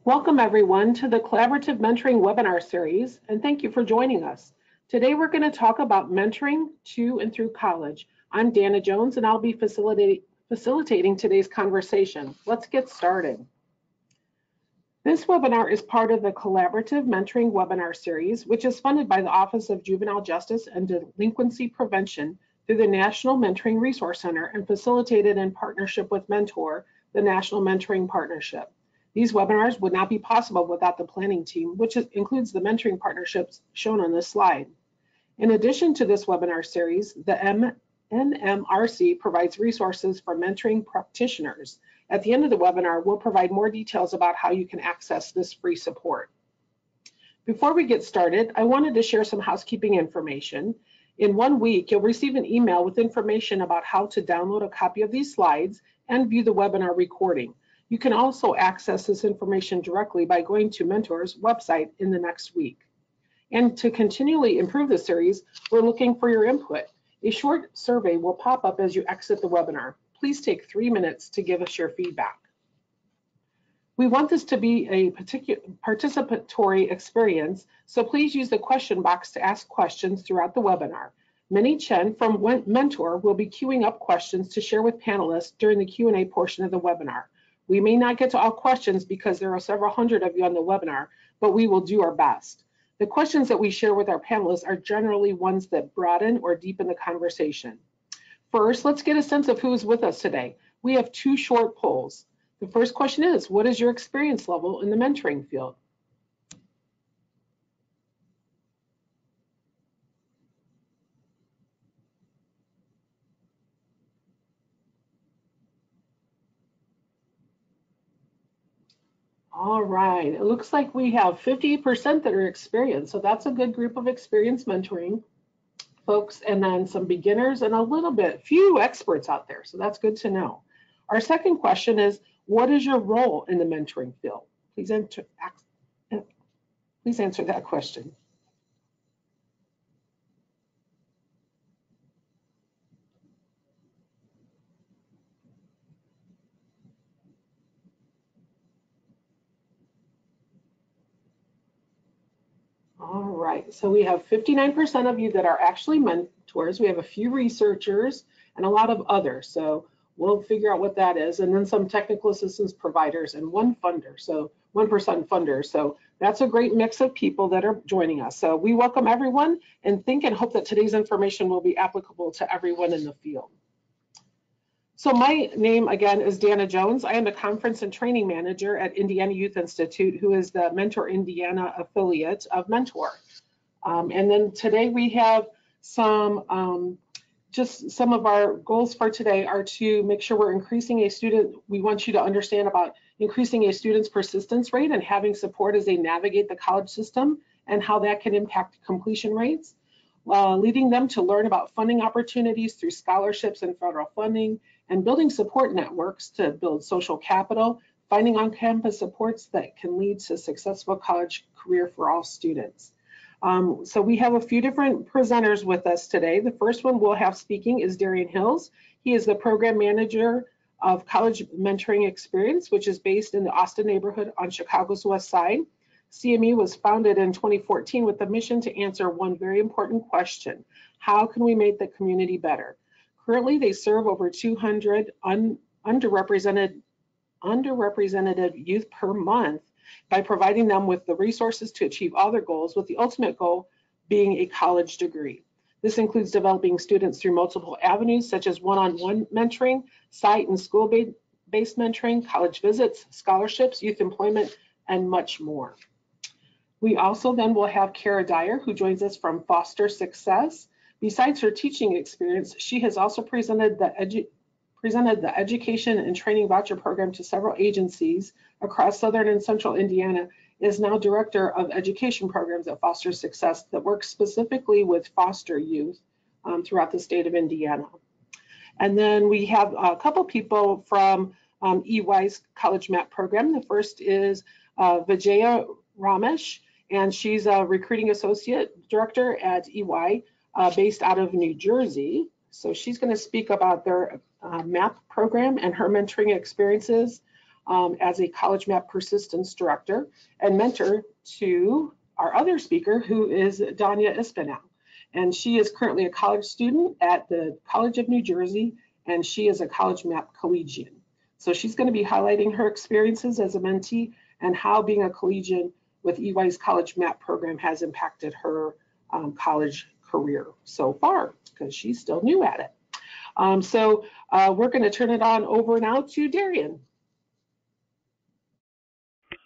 Welcome everyone to the Collaborative Mentoring webinar series, and thank you for joining us. Today we're going to talk about mentoring to and through college. I'm Dana Jones and I'll be facilitating today's conversation. Let's get started. This webinar is part of the Collaborative Mentoring webinar series, which is funded by the Office of Juvenile Justice and Delinquency Prevention through the National Mentoring Resource Center and facilitated in partnership with Mentor, the National Mentoring Partnership. These webinars would not be possible without the planning team, which includes the mentoring partnerships shown on this slide. In addition to this webinar series, the NMRC provides resources for mentoring practitioners. At the end of the webinar, we'll provide more details about how you can access this free support. Before we get started, I wanted to share some housekeeping information. In 1 week, you'll receive an email with information about how to download a copy of these slides and view the webinar recording. You can also access this information directly by going to Mentor's website in the next week. And to continually improve the series, we're looking for your input. A short survey will pop up as you exit the webinar. Please take 3 minutes to give us your feedback. We want this to be a participatory experience, so please use the question box to ask questions throughout the webinar. Minnie Chen from Mentor will be queuing up questions to share with panelists during the Q&A portion of the webinar. We may not get to all questions because there are several hundred of you on the webinar, but we will do our best. The questions that we share with our panelists are generally ones that broaden or deepen the conversation. First, let's get a sense of who is with us today. We have 2 short polls. The first question is, what is your experience level in the mentoring field? All right, it looks like we have 50% that are experienced, so that's a good group of experienced mentoring folks, and then some beginners and a few experts out there, so that's good to know. Our second question is, what is your role in the mentoring field? Please answer that question. All right, so we have 59% of you that are actually mentors. We have a few researchers and a lot of others. So we'll figure out what that is. And then some technical assistance providers and 1 funder, so 1% funders. So that's a great mix of people that are joining us. So we welcome everyone and think and hope that today's information will be applicable to everyone in the field. So my name, again, is Dana Jones. I am the Conference and Training Manager at Indiana Youth Institute, who is the Mentor Indiana affiliate of Mentor. And then today we have just some of our goals for today are to make sure we're increasing we want you to understand about increasing a student's persistence rate and having support as they navigate the college system and how that can impact completion rates. Leading them to learn about funding opportunities through scholarships and federal funding, and building support networks to build social capital, finding on-campus supports that can lead to successful college career for all students. So we have a few different presenters with us today. The first one we'll have speaking is Darion Hills. He is the Program Manager of College Mentoring Experience, which is based in the Austin neighborhood on Chicago's West Side. CME was founded in 2014 with the mission to answer one very important question: how can we make the community better? Currently, they serve over 200 underrepresented youth per month by providing them with the resources to achieve all their goals, with the ultimate goal being a college degree. This includes developing students through multiple avenues, such as one-on-one mentoring, site and school-based mentoring, college visits, scholarships, youth employment, and much more. We also then will have Cara Dyer, who joins us from Foster Success. Besides her teaching experience, she has also presented the Education and Training Voucher Program to several agencies across Southern and Central Indiana, is now Director of Education Programs at Foster Success that works specifically with foster youth throughout the state of Indiana. And then we have a couple people from EY's College Map program. The first is Vijaya Ramesh, and she's a Recruiting Associate Director at EY based out of New Jersey. So she's going to speak about their MAP program and her mentoring experiences. as a College Map Persistence Director and mentor to our other speaker, who is Dania Espinal. And she is currently a college student at the College of New Jersey, and she is a College Map collegian. So she's going to be highlighting her experiences as a mentee and how being a collegian with EY's College Map program has impacted her college career so far, because she's still new at it. We're going to turn it on over now to Darion.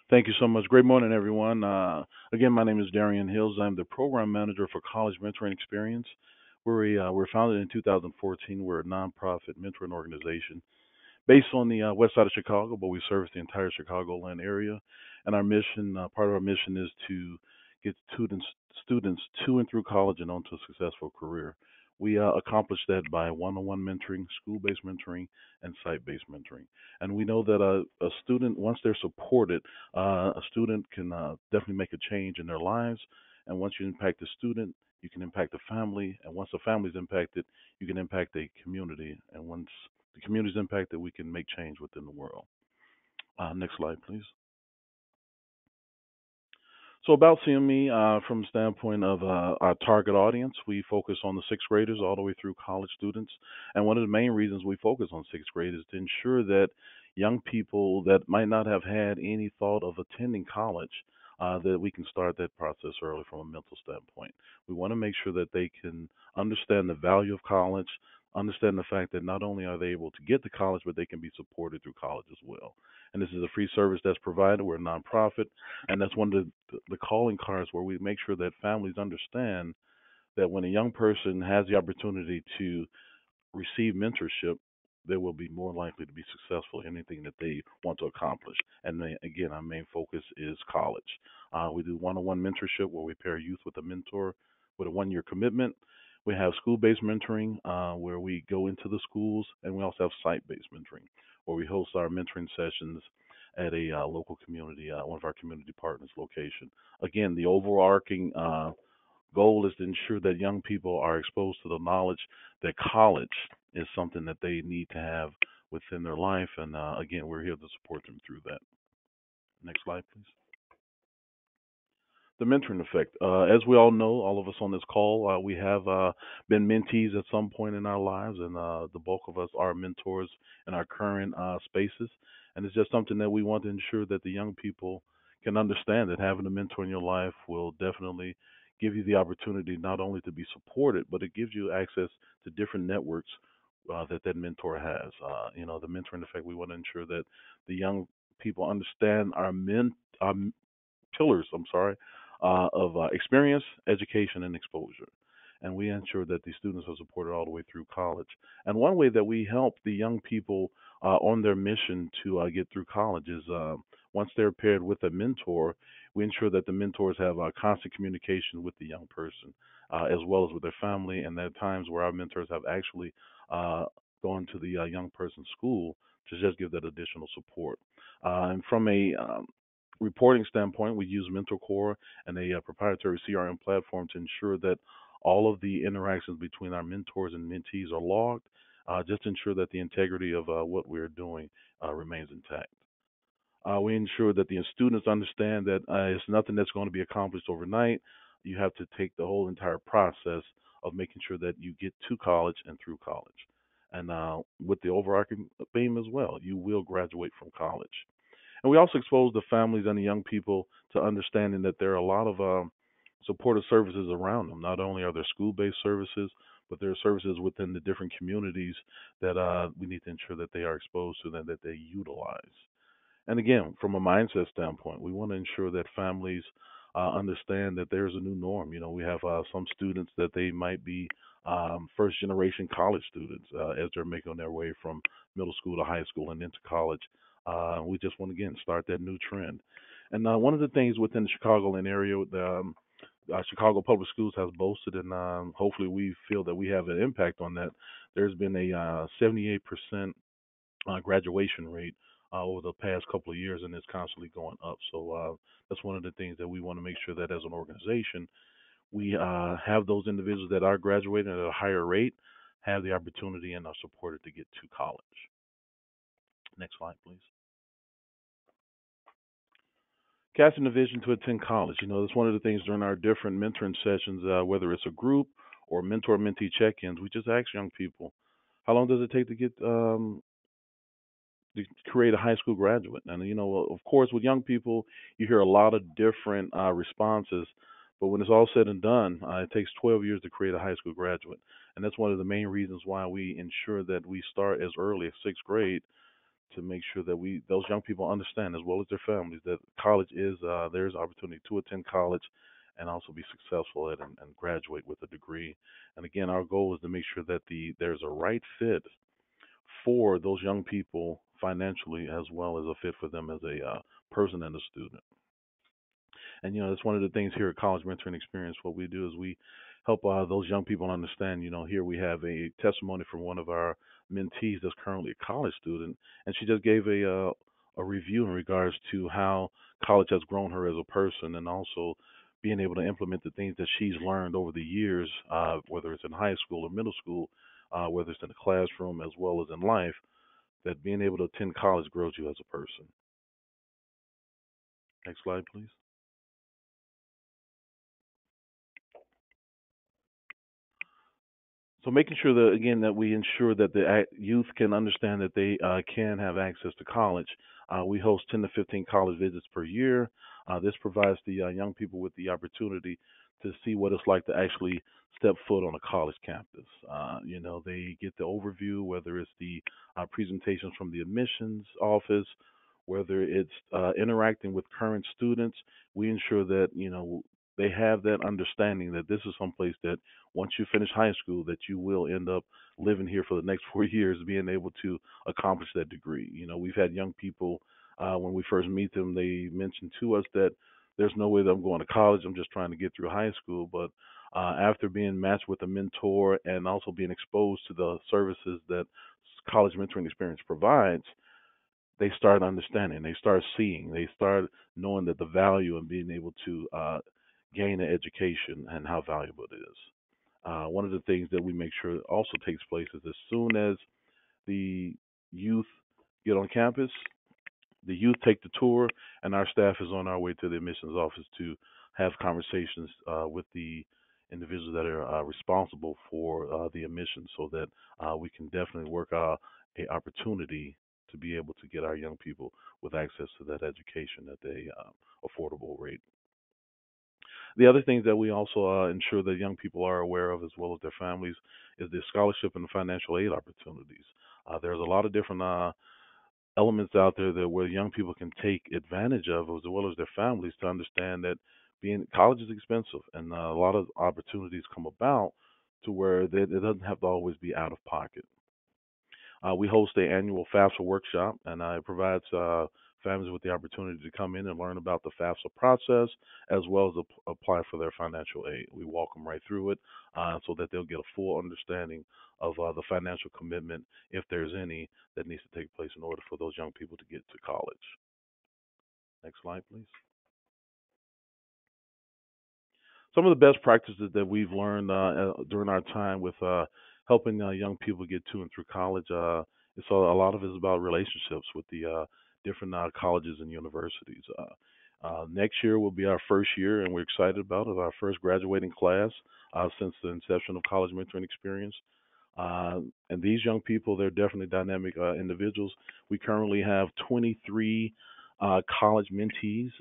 Thank you so much. Great morning, everyone. Again, my name is Darion Hills. I'm the program manager for College Mentoring Experience. We're founded in 2014. We're a nonprofit mentoring organization based on the west side of Chicago, but we service the entire Chicagoland area. And our mission, part of our mission, is to get students to and through college and onto a successful career. We accomplish that by one-on-one mentoring, school-based mentoring, and site-based mentoring. And we know that a student, once they're supported, a student can definitely make a change in their lives. And once you impact the student, you can impact the family. And once the family is impacted, you can impact a community. And once the community is impacted, we can make change within the world. Next slide, please. So about CME, from the standpoint of our target audience, we focus on the sixth graders all the way through college students. And one of the main reasons we focus on sixth grade is to ensure that young people that might not have had any thought of attending college, that we can start that process early from a mental standpoint. We want to make sure that they can understand the value of college, understand the fact that not only are they able to get to college, but they can be supported through college as well. And this is a free service that's provided. We're a nonprofit, and that's one of the calling cards where we make sure that families understand that when a young person has the opportunity to receive mentorship, they will be more likely to be successful in anything that they want to accomplish. And again, our main focus is college. We do one-on-one mentorship where we pair youth with a mentor with a one-year commitment. We have school-based mentoring where we go into the schools, and we also have site-based mentoring where we host our mentoring sessions at a local community, one of our community partners' location. Again, the overarching goal is to ensure that young people are exposed to the knowledge that college is something that they need to have within their life. And again, we're here to support them through that. Next slide, please. The mentoring effect. As we all know, all of us on this call, we have been mentees at some point in our lives, and the bulk of us are mentors in our current spaces. And it's just something that we want to ensure that the young people can understand that having a mentor in your life will definitely give you the opportunity not only to be supported, but it gives you access to different networks that mentor has. The mentoring effect. We want to ensure that the young people understand our pillars, of experience, education, and exposure. And we ensure that the students are supported all the way through college. And one way that we help the young people on their mission to get through college is once they're paired with a mentor, we ensure that the mentors have constant communication with the young person, as well as with their family. And there are times where our mentors have actually gone to the young person's school to just give that additional support. And from a reporting standpoint, we use MentorCore and a proprietary CRM platform to ensure that all of the interactions between our mentors and mentees are logged, just to ensure that the integrity of what we're doing remains intact. We ensure that the students understand that it's nothing that's going to be accomplished overnight. You have to take the whole entire process of making sure that you get to college and through college. And with the overarching theme as well, you will graduate from college. And we also expose the families and the young people to understanding that there are a lot of supportive services around them. Not only are there school-based services, but there are services within the different communities that we need to ensure that they are exposed to and that they utilize. And again, from a mindset standpoint, we want to ensure that families understand that there's a new norm. We have some students that they might be first generation college students as they're making their way from middle school to high school and into college. We just want to, again, start that new trend. And one of the things within the Chicagoland area, the Chicago Public Schools has boasted, and hopefully we feel that we have an impact on that. There's been a 78% graduation rate over the past couple of years, and it's constantly going up. So that's one of the things that we want to make sure that as an organization, we have those individuals that are graduating at a higher rate have the opportunity and are supported to get to college. Next slide, please. Casting the vision to attend college. That's one of the things during our different mentoring sessions, whether it's a group or mentor-mentee check-ins. We just ask young people, how long does it take to get to create a high school graduate? And of course, with young people, you hear a lot of different responses. But when it's all said and done, it takes 12 years to create a high school graduate, and that's one of the main reasons why we ensure that we start as early as sixth grade to make sure that we those young people understand as well as their families that college is there's opportunity to attend college and also be successful at and graduate with a degree. And again, our goal is to make sure that there's a right fit for those young people financially as well as a fit for them as a person and a student. And that's one of the things here at College Mentoring Experience. What we do is we help those young people understand. Here we have a testimony from one of our mentees that's currently a college student, and she just gave a review in regards to how college has grown her as a person, and also being able to implement the things that she's learned over the years, whether it's in high school or middle school, whether it's in the classroom as well as in life. That being able to attend college grows you as a person. Next slide, please. So making sure that again that we ensure that the youth can understand that they can have access to college. We host 10 to 15 college visits per year. This provides the young people with the opportunity to see what it's like to actually step foot on a college campus. They get the overview, whether it's the presentations from the admissions office, whether it's interacting with current students. We ensure that they have that understanding that this is someplace that once you finish high school, that you will end up living here for the next 4 years, being able to accomplish that degree. We've had young people when we first meet them, they mention to us that there's no way that I'm going to college. I'm just trying to get through high school. But after being matched with a mentor and also being exposed to the services that college mentoring experience provides, they start understanding, they start seeing, they start knowing that the value in being able to gain an education and how valuable it is. One of the things that we make sure also takes place is as soon as the youth get on campus, the youth take the tour, and our staff is on our way to the admissions office to have conversations with the individuals that are responsible for the admissions, so that we can definitely work out a opportunity to be able to get our young people with access to that education at a affordable rate. The other things that we also ensure that young people are aware of, as well as their families, is the scholarship and financial aid opportunities. There's a lot of different elements out there that where young people can take advantage of, as well as their families, to understand that being college is expensive, and a lot of opportunities come about to where it doesn't have to always be out of pocket. We host an annual FAFSA workshop, and it provides families with the opportunity to come in and learn about the FAFSA process, as well as apply for their financial aid. We walk them right through it so that they'll get a full understanding of the financial commitment, if there's any, that needs to take place in order for those young people to get to college. Next slide, please. Some of the best practices that we've learned during our time with helping young people get to and through college. So a lot of it is about relationships with the different colleges and universities. Next year will be our first year, and we're excited about it. Our first graduating class since the inception of College Mentoring Experience. And these young people, they're definitely dynamic individuals. We currently have 23 college mentees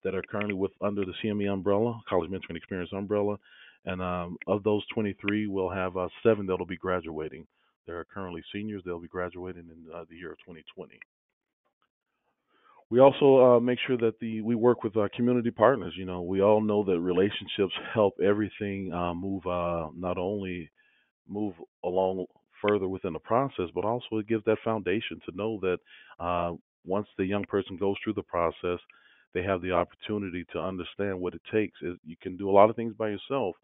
that are currently with under the CME umbrella, College Mentoring Experience umbrella. And of those 23, we'll have 7 that'll be graduating. They're currently seniors. They'll be graduating in the year of 2020. We also make sure that we work with our community partners. We all know that relationships help everything move, not only move along further within the process, but also it gives that foundation to know that once the young person goes through the process, they have the opportunity to understand what it takes. You can do a lot of things by yourself,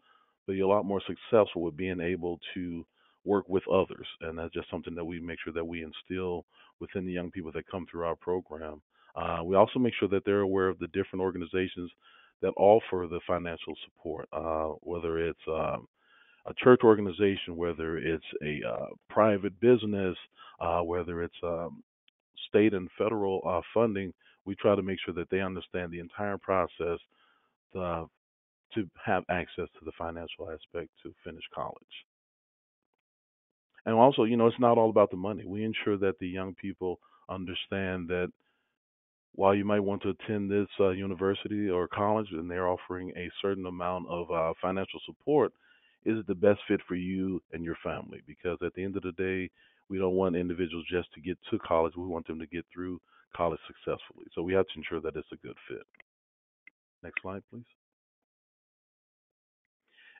but you're a lot more successful with being able to work with others. And that's just something that we make sure that we instill within the young people that come through our program. We also make sure that they're aware of the different organizations that offer the financial support, whether it's a church organization, whether it's a private business, whether it's state and federal funding. we try to make sure that they understand the entire process uh, to have access to the financial aspect to finish college. And also, it's not all about the money. We ensure that the young people understand that while you might want to attend this university or college and they're offering a certain amount of financial support, is it the best fit for you and your family? Because at the end of the day, we don't want individuals just to get to college. We want them to get through college successfully. So we have to ensure that it's a good fit. Next slide, please.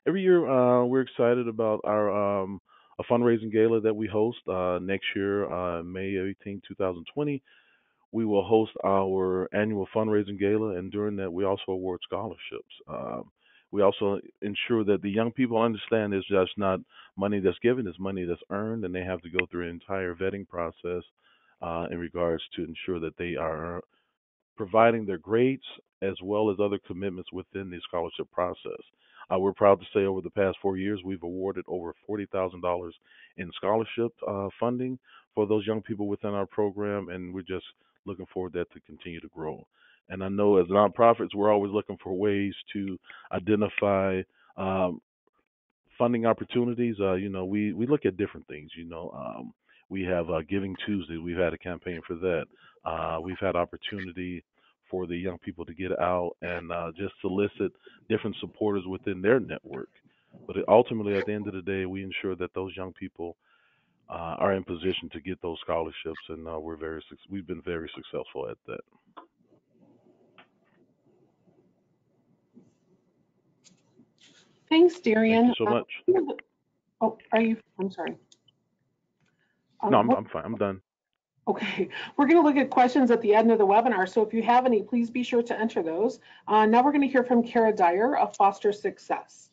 Every year, we're excited about our a fundraising gala that we host next year, May 18, 2020. We will host our annual fundraising gala, and during that, we also award scholarships. We also ensure that the young people understand it's just not money that's given, it's money that's earned, and they have to go through an entire vetting process in regards to ensure that they are providing their grades as well as other commitments within the scholarship process. We're proud to say over the past 4 years, we've awarded over $40,000 in scholarship funding for those young people within our program, and we're just looking forward to that to continue to grow. And I know as nonprofits, we're always looking for ways to identify um, funding opportunities. We look at different things. We have Giving Tuesday. We've had a campaign for that. We've had opportunity for the young people to get out and just solicit different supporters within their network. But ultimately, at the end of the day, we ensure that those young people are in position to get those scholarships, and we've been very successful at that. Thanks, Thank you Darion. so much. Oh, are you? I'm sorry. No, We're, I'm fine. I'm done. okay, we're going to look at questions at the end of the webinar. So if you have any, please be sure to enter those. Now we're going to hear from Cara Dyer of Foster Success.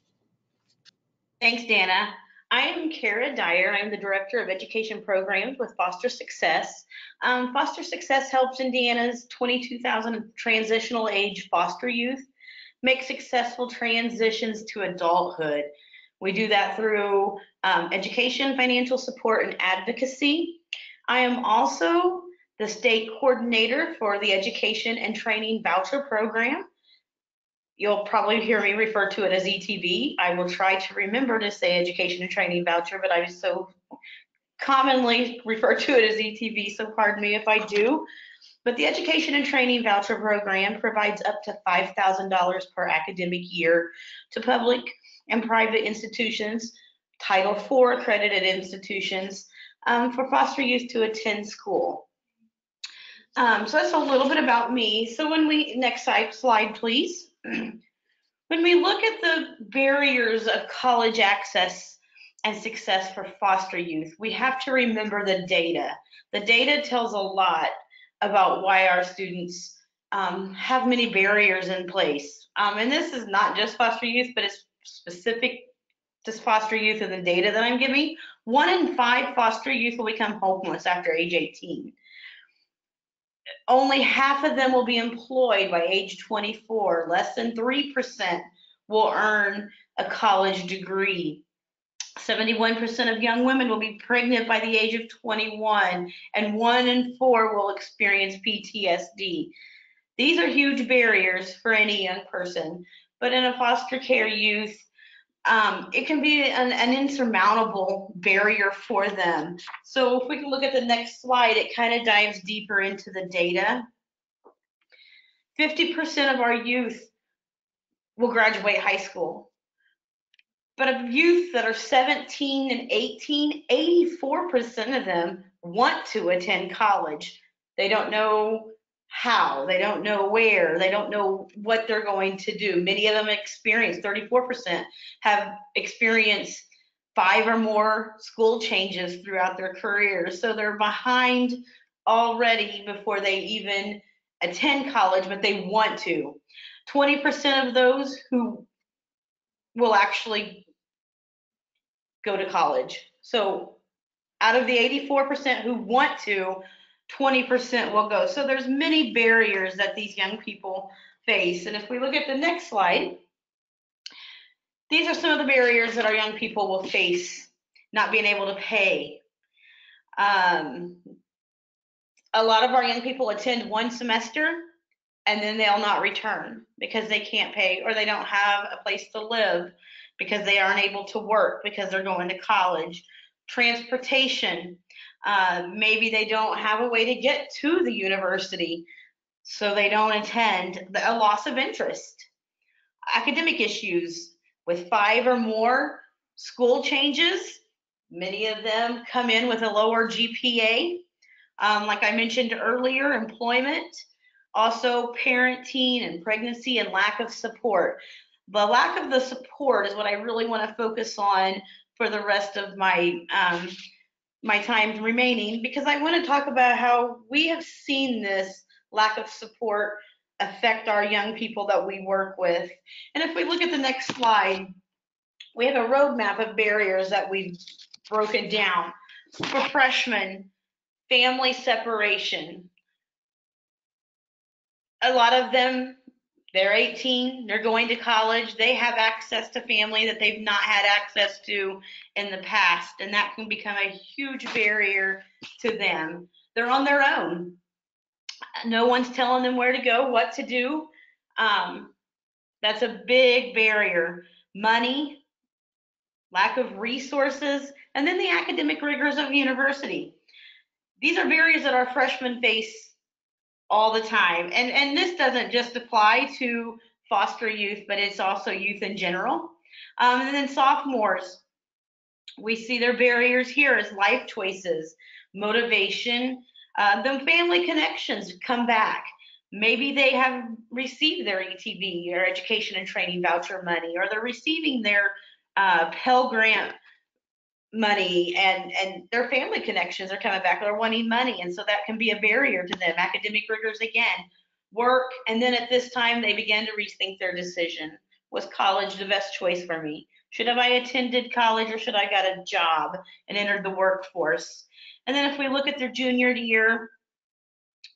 Thanks, Dana. I am Cara Dyer. I'm the Director of Education Programs with Foster Success. Foster Success helps Indiana's 22,000 transitional age foster youth make successful transitions to adulthood. We do that through education, financial support, and advocacy. I am also the state coordinator for the Education and Training Voucher Program. You'll probably hear me refer to it as ETV. I will try to remember to say Education and Training Voucher, but I so commonly refer to it as ETV, so pardon me if I do. But the Education and Training Voucher Program provides up to $5,000 per academic year to public and private institutions, Title IV accredited institutions, for foster youth to attend school. So that's a little bit about me. So next slide, please. When we look at the barriers of college access and success for foster youth, we have to remember the data. The data tells a lot about why our students have many barriers in place. And this is not just foster youth, but it's specific to foster youth and the data that I'm giving. 1 in 5 foster youth will become homeless after age 18. Only half of them will be employed by age 24. Less than 3% will earn a college degree. 71% of young women will be pregnant by the age of 21, and 1 in 4 will experience PTSD. These are huge barriers for any young person, but in a foster care youth, it can be an insurmountable barrier for them. So if we can look at the next slide, it kind of dives deeper into the data. 50% of our youth will graduate high school. But of youth that are 17 and 18, 84% of them want to attend college. They don't know how, they don't know where, they don't know what they're going to do. Many of them 34% have experienced 5 or more school changes throughout their careers. So they're behind already before they even attend college, but they want to. 20% of those who will actually go to college. So out of the 84% who want to, 20% will go. So there's many barriers that these young people face. And if we look at the next slide, these are some of the barriers that our young people will face. Not being able to pay. A lot of our young people attend one semester and then they'll not return because they can't pay, or they don't have a place to live because they aren't able to work because they're going to college. Transportation, maybe they don't have a way to get to the university, so they don't attend. A loss of interest. Academic issues with 5 or more school changes. Many of them come in with a lower GPA. Like I mentioned earlier, employment, also parenting and pregnancy, and lack of support. The lack of the support is what I really want to focus on for the rest of my my time remaining, because I want to talk about how we have seen this lack of support affect our young people that we work with. And if we look at the next slide, we have a roadmap of barriers that we've broken down. For freshmen, family separation. A lot of them, they're 18, they're going to college, they have access to family that they've not had access to in the past, and that can become a huge barrier to them. They're on their own. No one's telling them where to go, what to do. That's a big barrier. Money, lack of resources, and then the academic rigors of university. These are barriers that our freshmen face all the time. And this doesn't just apply to foster youth, but it's also youth in general. And then sophomores, we see their barriers here as life choices, motivation, the family connections come back. Maybe they have received their ETV, or education and training voucher money, or they're receiving their Pell Grant money, and their family connections are coming back. They're wanting money, and so that can be a barrier to them. Academic rigors again, work, and then at this time they begin to rethink their decision. Was college the best choice for me? Should have I attended college, or should I got a job and entered the workforce? And then if we look at their junior year,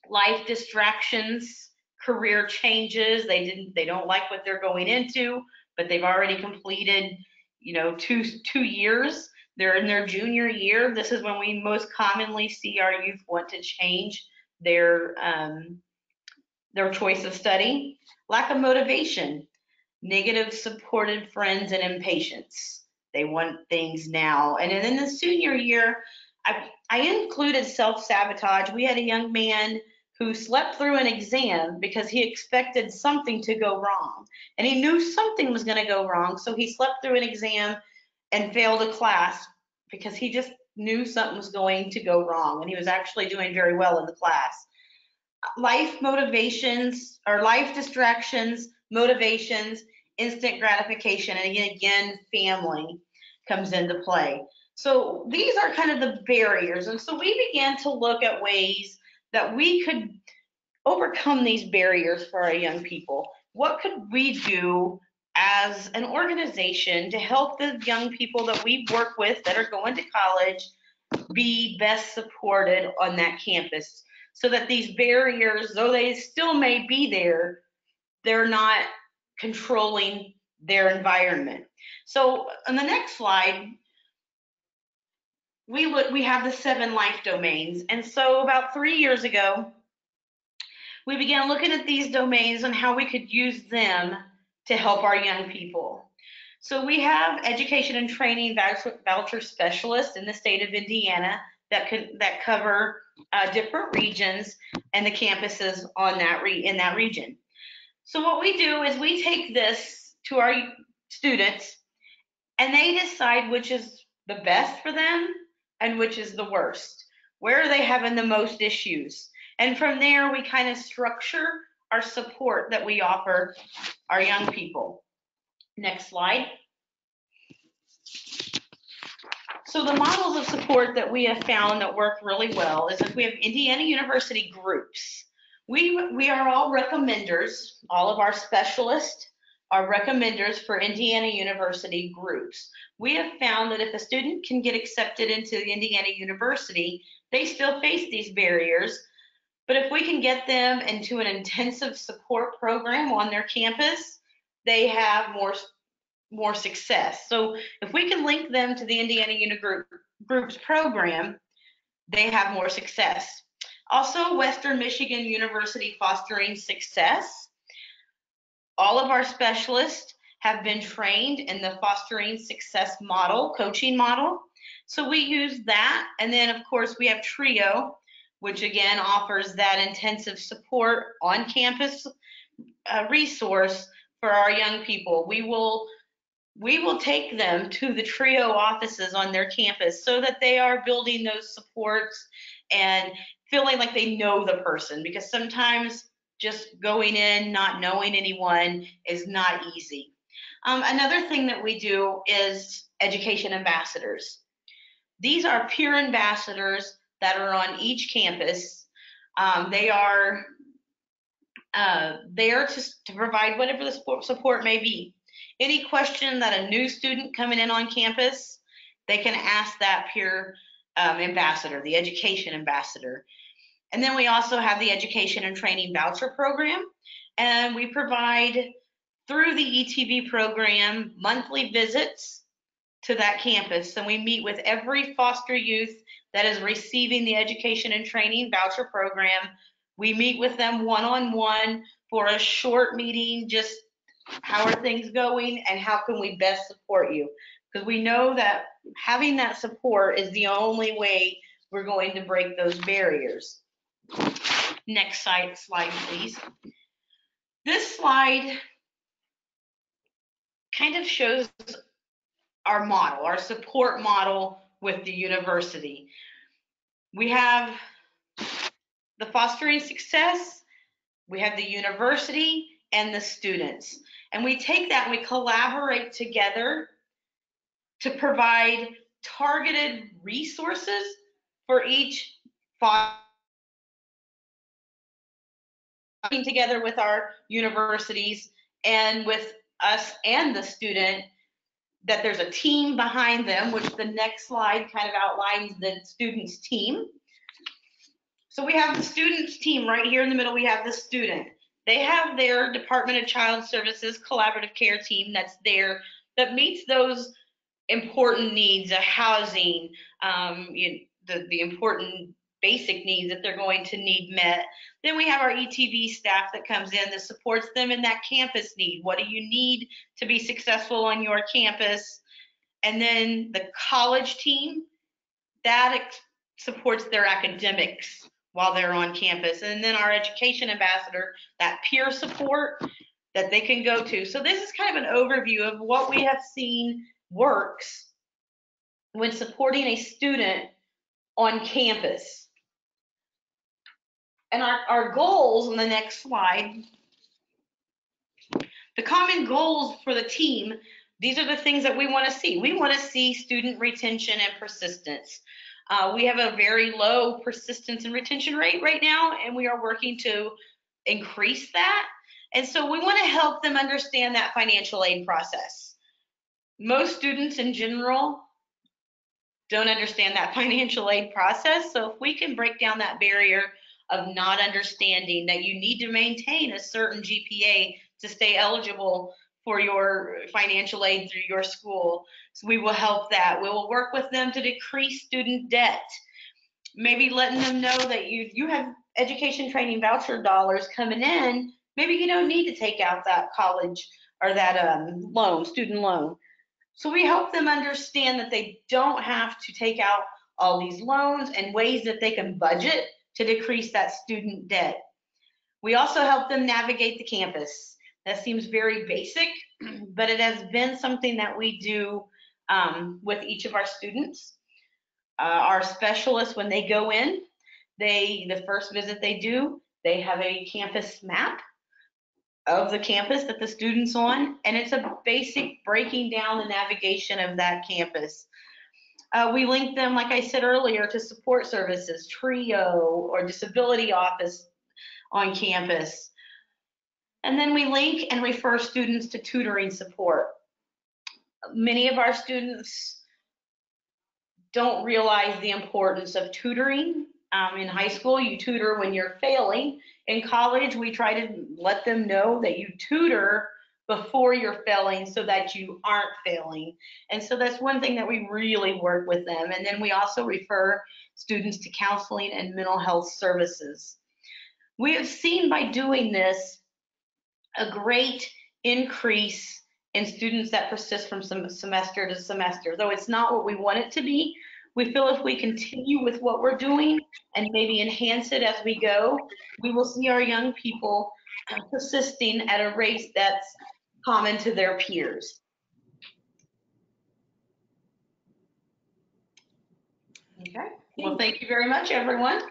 life distractions, career changes, they don't like what they're going into, but they've already completed, two years. They're in their junior year. This is when we most commonly see our youth want to change their choice of study. Lack of motivation, negative supported friends, and impatience. They want things now. And then in the senior year, I included self-sabotage. We had a young man who slept through an exam because he expected something to go wrong. And he knew something was going to go wrong, so he slept through an exam and failed a class because he just knew something was going to go wrong, and he was actually doing very well in the class. Life motivations, or life distractions, motivations, instant gratification, and again, family comes into play. So these are kind of the barriers, and so we began to look at ways that we could overcome these barriers for our young people. What could we do as an organization to help the young people that we work with that are going to college be best supported on that campus, so that these barriers, though they still may be there, they're not controlling their environment. So on the next slide, we have the 7 life domains. And so about 3 years ago, we began looking at these domains and how we could use them to help our young people. So we have education and training voucher specialists in the state of Indiana that cover different regions and the campuses on in that region. So what we do is we take this to our students, and they decide which is the best for them and which is the worst. Where are they having the most issues? And from there, we kind of structure our support that we offer our young people. Next slide. So the models of support that we have found that work really well is if we have Indiana University groups. We are all recommenders. All of our specialists are recommenders for Indiana University groups. We have found that if a student can get accepted into the Indiana University, they still face these barriers. But if we can get them into an intensive support program on their campus, they have more success. So if we can link them to the Indiana Group's program, they have more success. Also, Western Michigan University Fostering Success. All of our specialists have been trained in the Fostering Success model, coaching model. So we use that. And then, of course, we have TRIO, which again offers that intensive support on campus resource for our young people. We will take them to the TRIO offices on their campus so that they are building those supports and feeling like they know the person, because sometimes just going in not knowing anyone is not easy. Another thing that we do is education ambassadors. These are peer ambassadors that are on each campus. They are there to provide whatever the support may be. Any question that a new student coming in on campus, they can ask that peer ambassador, the education ambassador. And then we also have the education and training voucher program, and we provide through the ETV program monthly visits to that campus. And we meet with every foster youth that is receiving the education and training voucher program. We meet with them one-on-one for a short meeting, just how are things going and how can we best support you? Because we know that having that support is the only way we're going to break those barriers. Next slide, please. This slide kind of shows our model, our support model with the university. We have the Fostering Success, we have the university, and the students. And we take that and we collaborate together to provide targeted resources for each foster, working together with our universities and with us and the student, that there's a team behind them, which the next slide kind of outlines the student's team. So we have the student's team right here in the middle. We have the student. They have their Department of Child Services collaborative care team that's there, that meets those important needs of housing, the important basic needs that they're going to need met. Then we have our ETV staff that comes in that supports them in that campus need. What do you need to be successful on your campus? And then the college team that supports their academics while they're on campus. And then our education ambassador, that peer support that they can go to. So this is kind of an overview of what we have seen works when supporting a student on campus. And our goals on the next slide, the common goals for the team, these are the things that we want to see. We want to see student retention and persistence. We have a very low persistence and retention rate right now, and we are working to increase that. And so we want to help them understand that financial aid process. Most students in general don't understand that financial aid process. So if we can break down that barrier of not understanding that you need to maintain a certain GPA to stay eligible for your financial aid through your school, so we will help that. We will work with them to decrease student debt. Maybe letting them know that you have education training voucher dollars coming in. Maybe you don't need to take out that college or that loan, student loan. So we help them understand that they don't have to take out all these loans, and ways that they can budget to decrease that student debt. We also help them navigate the campus. That seems very basic, but it has been something that we do with each of our students. Our specialists, when they go in, the first visit they do, they have a campus map of the campus that the student's on, and it's a basic breaking down the navigation of that campus. We link them, like I said earlier, to support services, TRIO or disability office on campus. And then we link and refer students to tutoring support. Many of our students don't realize the importance of tutoring. In high school, you tutor when you're failing. In college, we try to let them know that you tutor before you're failing so that you aren't failing. And so that's one thing that we really work with them. And then we also refer students to counseling and mental health services. We have seen by doing this a great increase in students that persist from semester to semester. Though it's not what we want it to be, we feel if we continue with what we're doing and maybe enhance it as we go, we will see our young people persisting at a rate that's common to their peers. Okay. Well, thank you very much, everyone.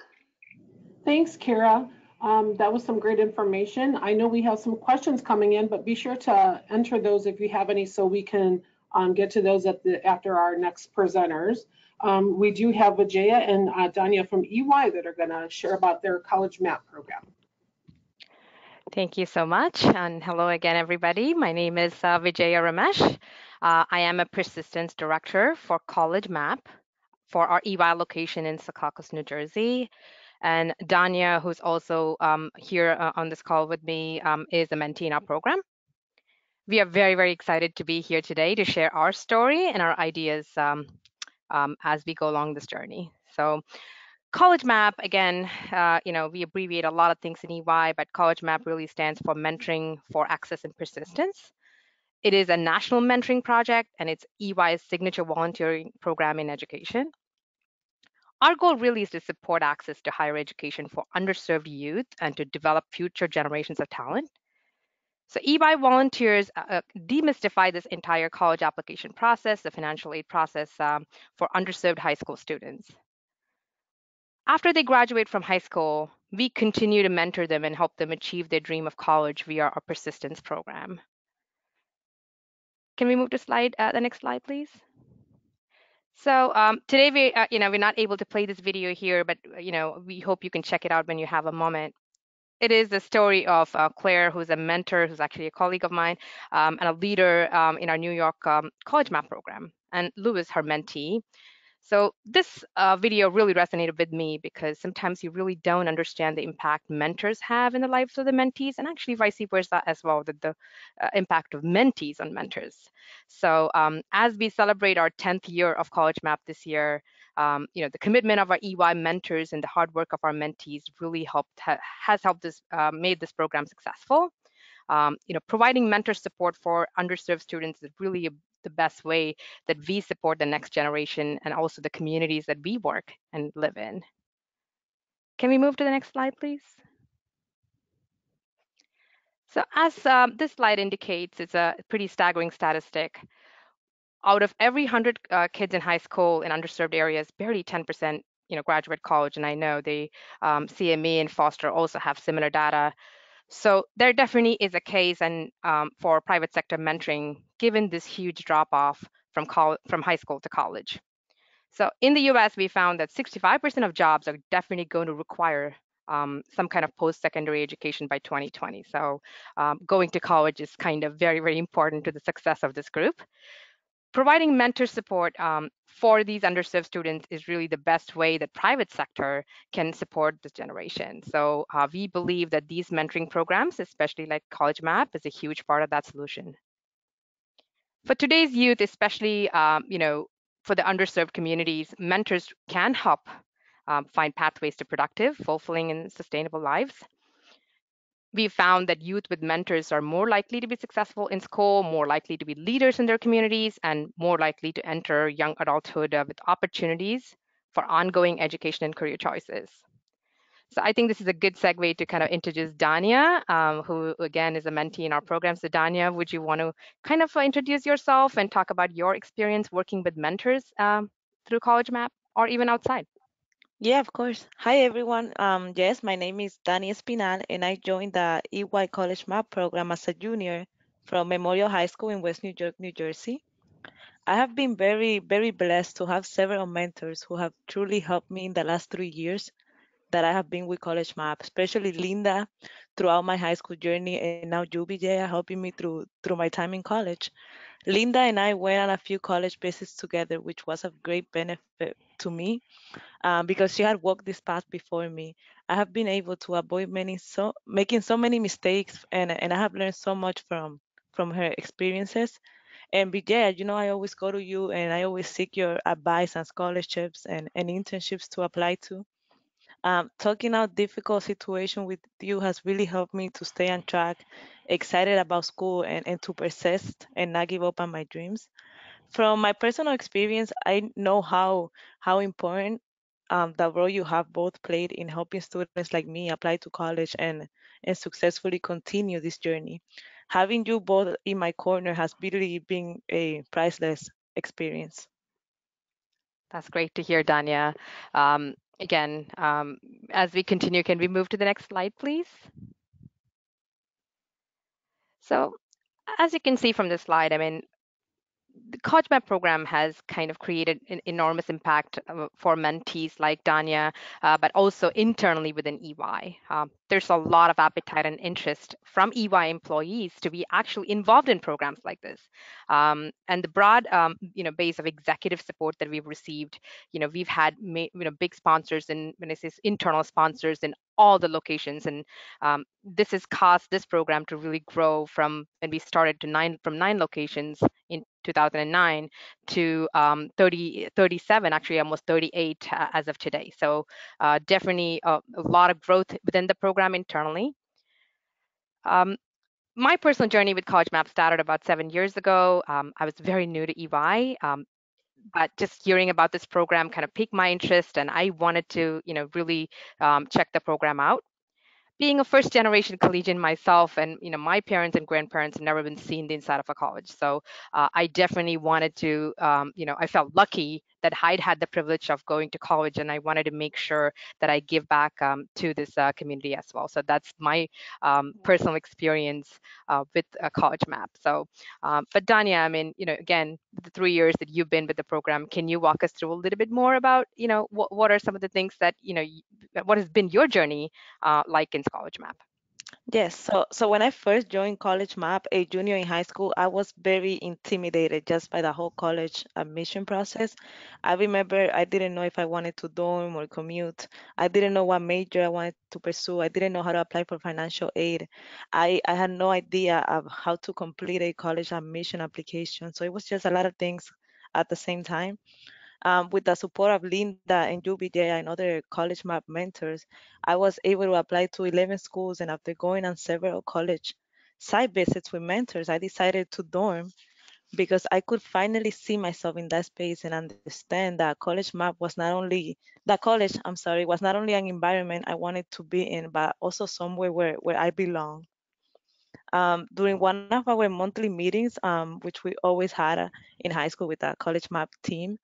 Thanks, Cara. That was some great information. I know we have some questions coming in, but be sure to enter those if you have any so we can get to those after our next presenters. We do have Vijaya and Dania from EY that are going to share about their college map program. Thank you so much. And hello again, everybody. My name is Vijaya Ramesh. I am a persistence director for College Map for our EY location in Secaucus, New Jersey. And Dania, who's also here on this call with me, is a mentee in our program. We are very, very excited to be here today to share our story and our ideas as we go along this journey. So College Map, again, we abbreviate a lot of things in EY, but College Map really stands for Mentoring for Access and Persistence. It is a national mentoring project, and it's EY's signature volunteering program in education. Our goal really is to support access to higher education for underserved youth and to develop future generations of talent. So EY volunteers demystify this entire college application process, the financial aid process for underserved high school students. After they graduate from high school, we continue to mentor them and help them achieve their dream of college via our persistence program. Can we move to the next slide, please? So today we're not able to play this video here, but we hope you can check it out when you have a moment. It is the story of Claire, who's a mentor, who's actually a colleague of mine, and a leader in our New York College Map program, and Louis, her mentee. So this video really resonated with me because sometimes you really don't understand the impact mentors have in the lives of the mentees, and actually vice versa as well, the impact of mentees on mentors. So as we celebrate our 10th year of College Map this year, the commitment of our EY mentors and the hard work of our mentees really has helped us made this program successful. Providing mentor support for underserved students is really the best way that we support the next generation and also the communities that we work and live in. Can we move to the next slide, please? So as this slide indicates, it's a pretty staggering statistic. Out of every 100 kids in high school in underserved areas, barely 10% graduate college, and I know the CME and Foster also have similar data. So there definitely is a case and for private sector mentoring, given this huge drop-off from high school to college. So in the US, we found that 65% of jobs are definitely going to require some kind of post-secondary education by 2020. So going to college is kind of very, very important to the success of this group. Providing mentor support for these underserved students is really the best way that private sector can support this generation. So we believe that these mentoring programs, especially like College Map, is a huge part of that solution. For today's youth, especially for the underserved communities, mentors can help find pathways to productive, fulfilling, and sustainable lives. We found that youth with mentors are more likely to be successful in school, more likely to be leaders in their communities, and more likely to enter young adulthood with opportunities for ongoing education and career choices. So I think this is a good segue to kind of introduce Dania, who again is a mentee in our program. So Dania, would you want to kind of introduce yourself and talk about your experience working with mentors through College Map or even outside? Yeah, of course. Hi, everyone. Yes, my name is Dania Espinal, and I joined the EY College Map program as a junior from Memorial High School in West New York, New Jersey. I have been very, very blessed to have several mentors who have truly helped me in the last 3 years that I have been with College Map, especially Linda throughout my high school journey, and now you, Vijaya, helping me through my time in college. Linda and I went on a few college visits together, which was of great benefit to me because she had walked this path before me. I have been able to avoid making so many mistakes, and I have learned so much from her experiences. And Vijaya, I always go to you and I always seek your advice on scholarships and internships to apply to. Talking out difficult situation with you has really helped me to stay on track, excited about school and to persist and not give up on my dreams. From my personal experience, I know how important the role you have both played in helping students like me apply to college and successfully continue this journey. Having you both in my corner has really been a priceless experience. That's great to hear, Dania. Again, as we continue, can we move to the next slide, please? So, as you can see from this slide, I mean, the College Map program has kind of created an enormous impact for mentees like Dania, but also internally within EY. There's a lot of appetite and interest from EY employees to be actually involved in programs like this. And the broad, base of executive support that we've received, we've had, big sponsors and when I say internal sponsors in all the locations, and this has caused this program to really grow from when we started to from 9 locations in 2009 to 37, actually almost 38 as of today. So definitely a lot of growth within the program internally. My personal journey with College Map started about 7 years ago. I was very new to EY, but just hearing about this program kind of piqued my interest, and I wanted to, really check the program out. Being a first generation collegian myself, and my parents and grandparents have never been seen the inside of a college, so I definitely wanted to, I felt lucky that I'd had the privilege of going to college, and I wanted to make sure that I give back to this community as well. So that's my personal experience with College Map. So but Dania, I mean, again, the 3 years that you've been with the program, can you walk us through a little bit more about, what are some of the things that, what has been your journey like in College Map? Yes, so when I first joined College Map, a junior in high school, I was very intimidated just by the whole college admission process. I remember I didn't know if I wanted to dorm or commute. I didn't know what major I wanted to pursue. I didn't know how to apply for financial aid. I had no idea of how to complete a college admission application. So it was just a lot of things at the same time. With the support of Linda and UBJ and other College Map mentors, I was able to apply to 11 schools. And after going on several college site visits with mentors, I decided to dorm because I could finally see myself in that space and understand that College Map was not only that college, I'm sorry, was not only an environment I wanted to be in, but also somewhere where I belong. During one of our monthly meetings, which we always had in high school with the College Map team,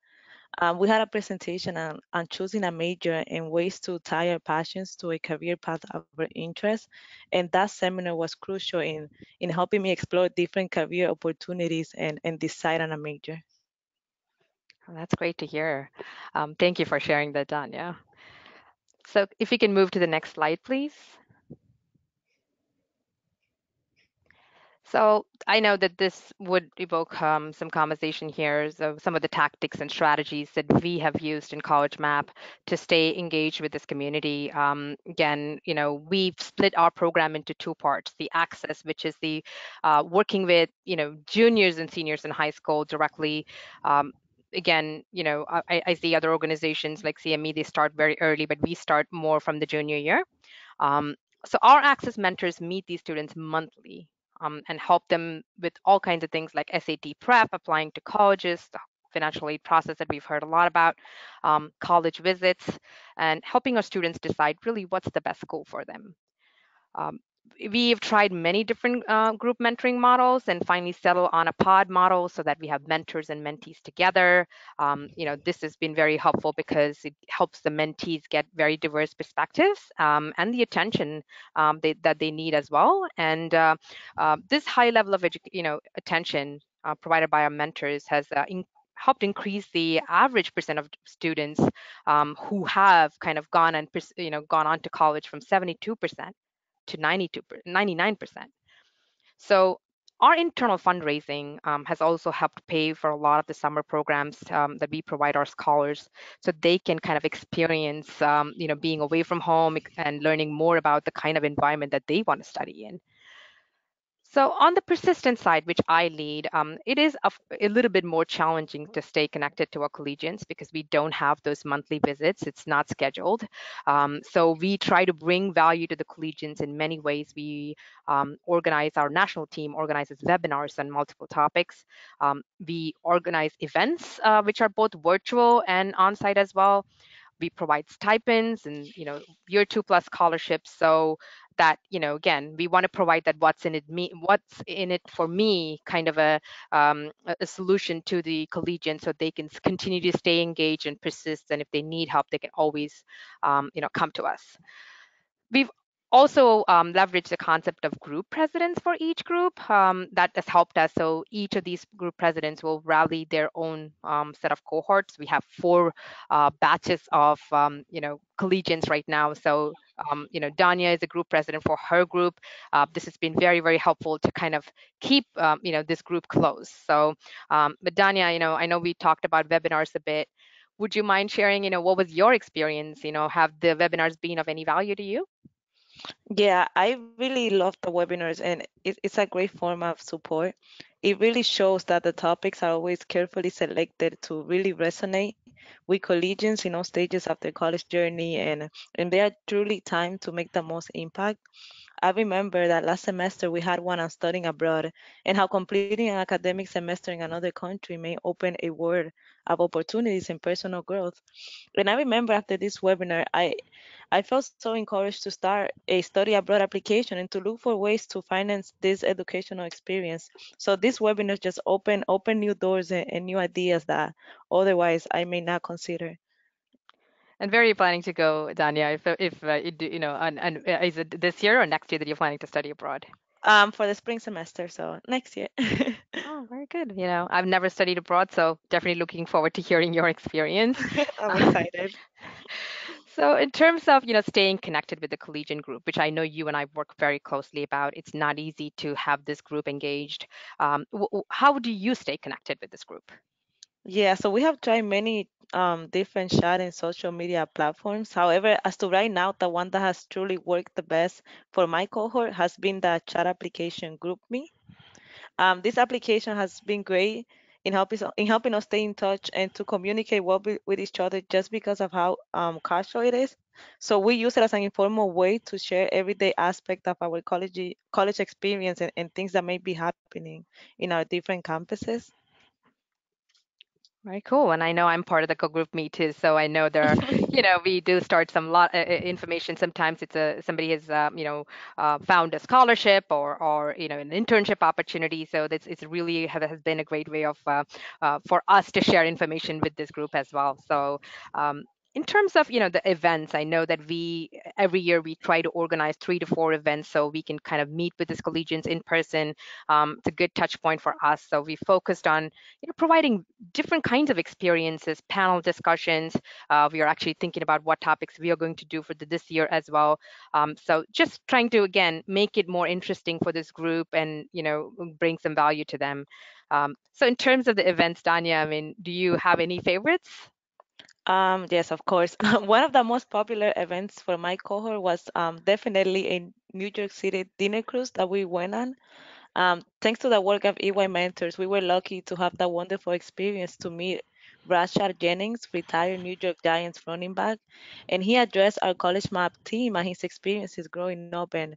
we had a presentation on choosing a major and ways to tie our passions to a career path of our interest. And that seminar was crucial in helping me explore different career opportunities and decide on a major. Oh, that's great to hear. Thank you for sharing that, Danya. So if we can move to the next slide, please. So I know that this would evoke some conversation here. So some of the tactics and strategies that we have used in College Map to stay engaged with this community. Again, we've split our program into two parts: the Access, which is the working with juniors and seniors in high school directly. Again, I see other organizations like CME, they start very early, but we start more from the junior year. Um, so our Access mentors meet these students monthly and help them with all kinds of things like SAT prep, applying to colleges, the financial aid process that we've heard a lot about, college visits, and helping our students decide really what's the best school for them. Um, we've tried many different group mentoring models and finally settled on a pod model so that we have mentors and mentees together. This has been very helpful because it helps the mentees get very diverse perspectives and the attention that they need as well. And this high level of attention provided by our mentors has helped increase the average percent of students who have kind of gone and gone on to college from 72% to 99%. So our internal fundraising has also helped pay for a lot of the summer programs that we provide our scholars, so they can kind of experience, being away from home and learning more about the kind of environment that they want to study in. So on the persistent side, which I lead, it is a little bit more challenging to stay connected to our collegians because we don't have those monthly visits. It's not scheduled. So we try to bring value to the collegians in many ways. We organize, our national team organizes webinars on multiple topics. We organize events, which are both virtual and on-site as well. We provide stipends and year 2+ scholarships, so that again, we want to provide that what's in it for me kind of a solution to the collegian, so they can continue to stay engaged and persist, and if they need help they can always come to us. We've also leveraged the concept of group presidents for each group. That has helped us. So each of these group presidents will rally their own set of cohorts. We have 4 batches of collegians right now. So Dania is a group president for her group. This has been very, very helpful to kind of keep this group close. So, but Dania, I know we talked about webinars a bit. Would you mind sharing, what was your experience? Have the webinars been of any value to you? Yeah, I really love the webinars, and it's a great form of support. It really shows that the topics are always carefully selected to really resonate with collegians in all stages of their college journey, and they are truly timed to make the most impact. I remember that last semester we had one on studying abroad and how completing an academic semester in another country may open a world of opportunities and personal growth. And I remember after this webinar, I felt so encouraged to start a study abroad application and to look for ways to finance this educational experience. So these webinars just open new doors and new ideas that otherwise I may not consider. And where are you planning to go, Dania? If and is it this year or next year that you're planning to study abroad? For the spring semester, so next year. Oh, very good. I've never studied abroad, so definitely looking forward to hearing your experience. I'm excited. So in terms of, staying connected with the collegiate group, which I know you and I work very closely about, it's not easy to have this group engaged. How do you stay connected with this group? Yeah, so we have tried many different chat and social media platforms. However, as to right now, the one that has truly worked the best for my cohort has been the chat application GroupMe. This application has been great in helping us stay in touch and to communicate well with each other just because of how casual it is. So we use it as an informal way to share everyday aspect of our college experience and things that may be happening in our different campuses. Very cool. And I know I'm part of the group me too. So I know there are, we do start some lot information. Sometimes it's somebody has, found a scholarship or, an internship opportunity. So this it's really has been a great way of for us to share information with this group as well. So in terms of, the events, I know that every year we try to organize 3 to 4 events so we can kind of meet with the collegians in person. It's a good touch point for us. So we focused on, providing different kinds of experiences, panel discussions. We are actually thinking about what topics we are going to do for this year as well. So just trying to, again, make it more interesting for this group and, bring some value to them. So in terms of the events, Dania, I mean, do you have any favorites? Yes, of course. One of the most popular events for my cohort was definitely a New York City dinner cruise that we went on. Thanks to the work of EY mentors, we were lucky to have the wonderful experience to meet Rashad Jennings, retired New York Giants running back, and he addressed our college map team and his experiences growing up and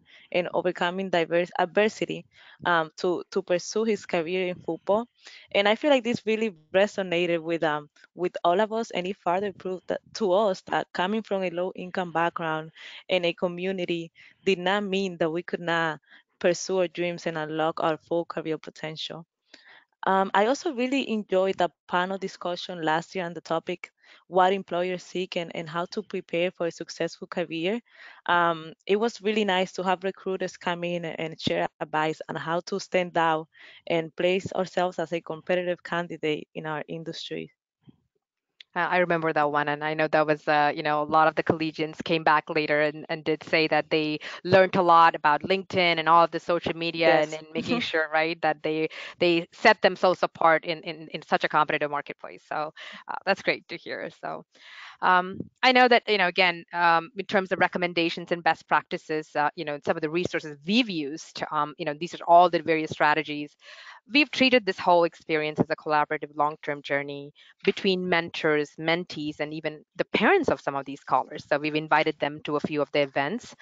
overcoming diverse adversity to pursue his career in football. And I feel like this really resonated with all of us, and it further proved that, to us that coming from a low income background and a community did not mean that we could not pursue our dreams and unlock our full career potential. I also really enjoyed the panel discussion last year on the topic what employers seek and how to prepare for a successful career. It was really nice to have recruiters come in and share advice on how to stand out and place ourselves as a competitive candidate in our industry. I remember that one, and I know that was, a lot of the collegians came back later and did say that they learned a lot about LinkedIn and all of the social media and, Yes. and making sure, right, that they set themselves apart in such a competitive marketplace. So that's great to hear. So I know that, again, in terms of recommendations and best practices, some of the resources we've used, these are all the various strategies. We've treated this whole experience as a collaborative long-term journey between mentors, mentees, and even the parents of some of these scholars. So we've invited them to a few of the events.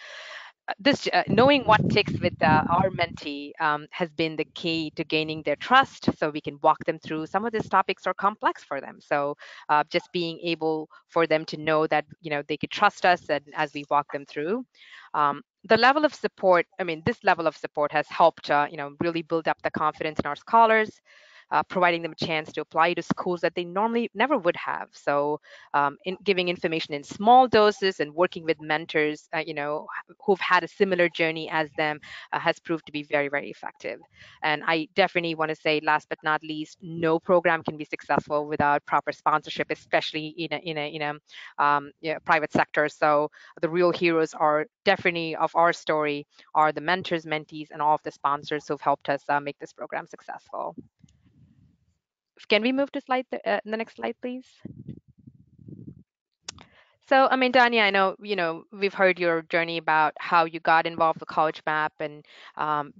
This knowing what ticks with our mentee has been the key to gaining their trust, so we can walk them through some of these topics are complex for them. So just being able for them to know that they could trust us and as we walk them through. The level of support, I mean, this level of support has helped really build up the confidence in our scholars, providing them a chance to apply to schools that they normally never would have. So in giving information in small doses and working with mentors, who've had a similar journey as them, has proved to be very, very effective. And I definitely want to say, last but not least, no program can be successful without proper sponsorship, especially private sector. So the real heroes are definitely of our story are the mentors, mentees, and all of the sponsors who've helped us make this program successful. Can we move to the next slide, please? So, I mean, Dania, I know, we've heard your journey about how you got involved with College Map and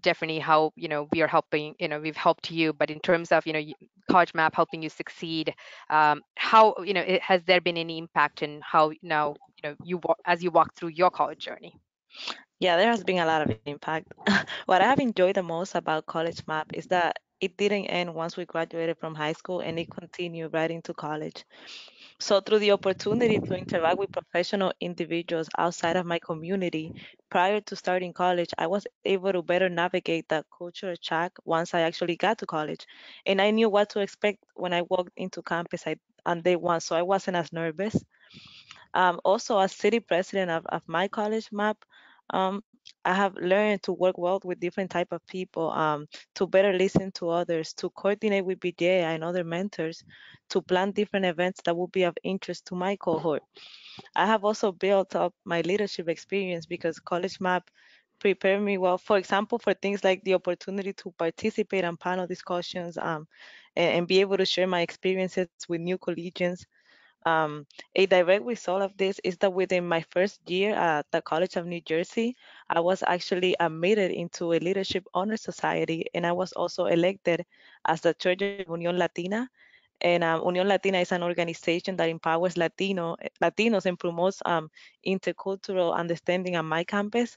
definitely how, we are helping, we've helped you. But in terms of, College Map helping you succeed, how, has there been any impact in how now, as you walk through your college journey? Yeah, there has been a lot of impact. What I have enjoyed the most about College Map is that it didn't end once we graduated from high school and it continued right into college. So, through the opportunity to interact with professional individuals outside of my community prior to starting college, I was able to better navigate the culture shock once I actually got to college. And I knew what to expect when I walked into campus on day one, so I wasn't as nervous. Also, as city president of my college map, I have learned to work well with different type of people, to better listen to others, to coordinate with Vijaya and other mentors, to plan different events that will be of interest to my cohort. I have also built up my leadership experience because College Map prepared me well, for example, for things like the opportunity to participate in panel discussions, and be able to share my experiences with new collegians. um, a direct result of this is that within my first year at the College of New Jersey, I was actually admitted into a leadership honor society, and I was also elected as the treasurer of Unión Latina. And Unión Latina is an organization that empowers Latinos and promotes intercultural understanding on my campus.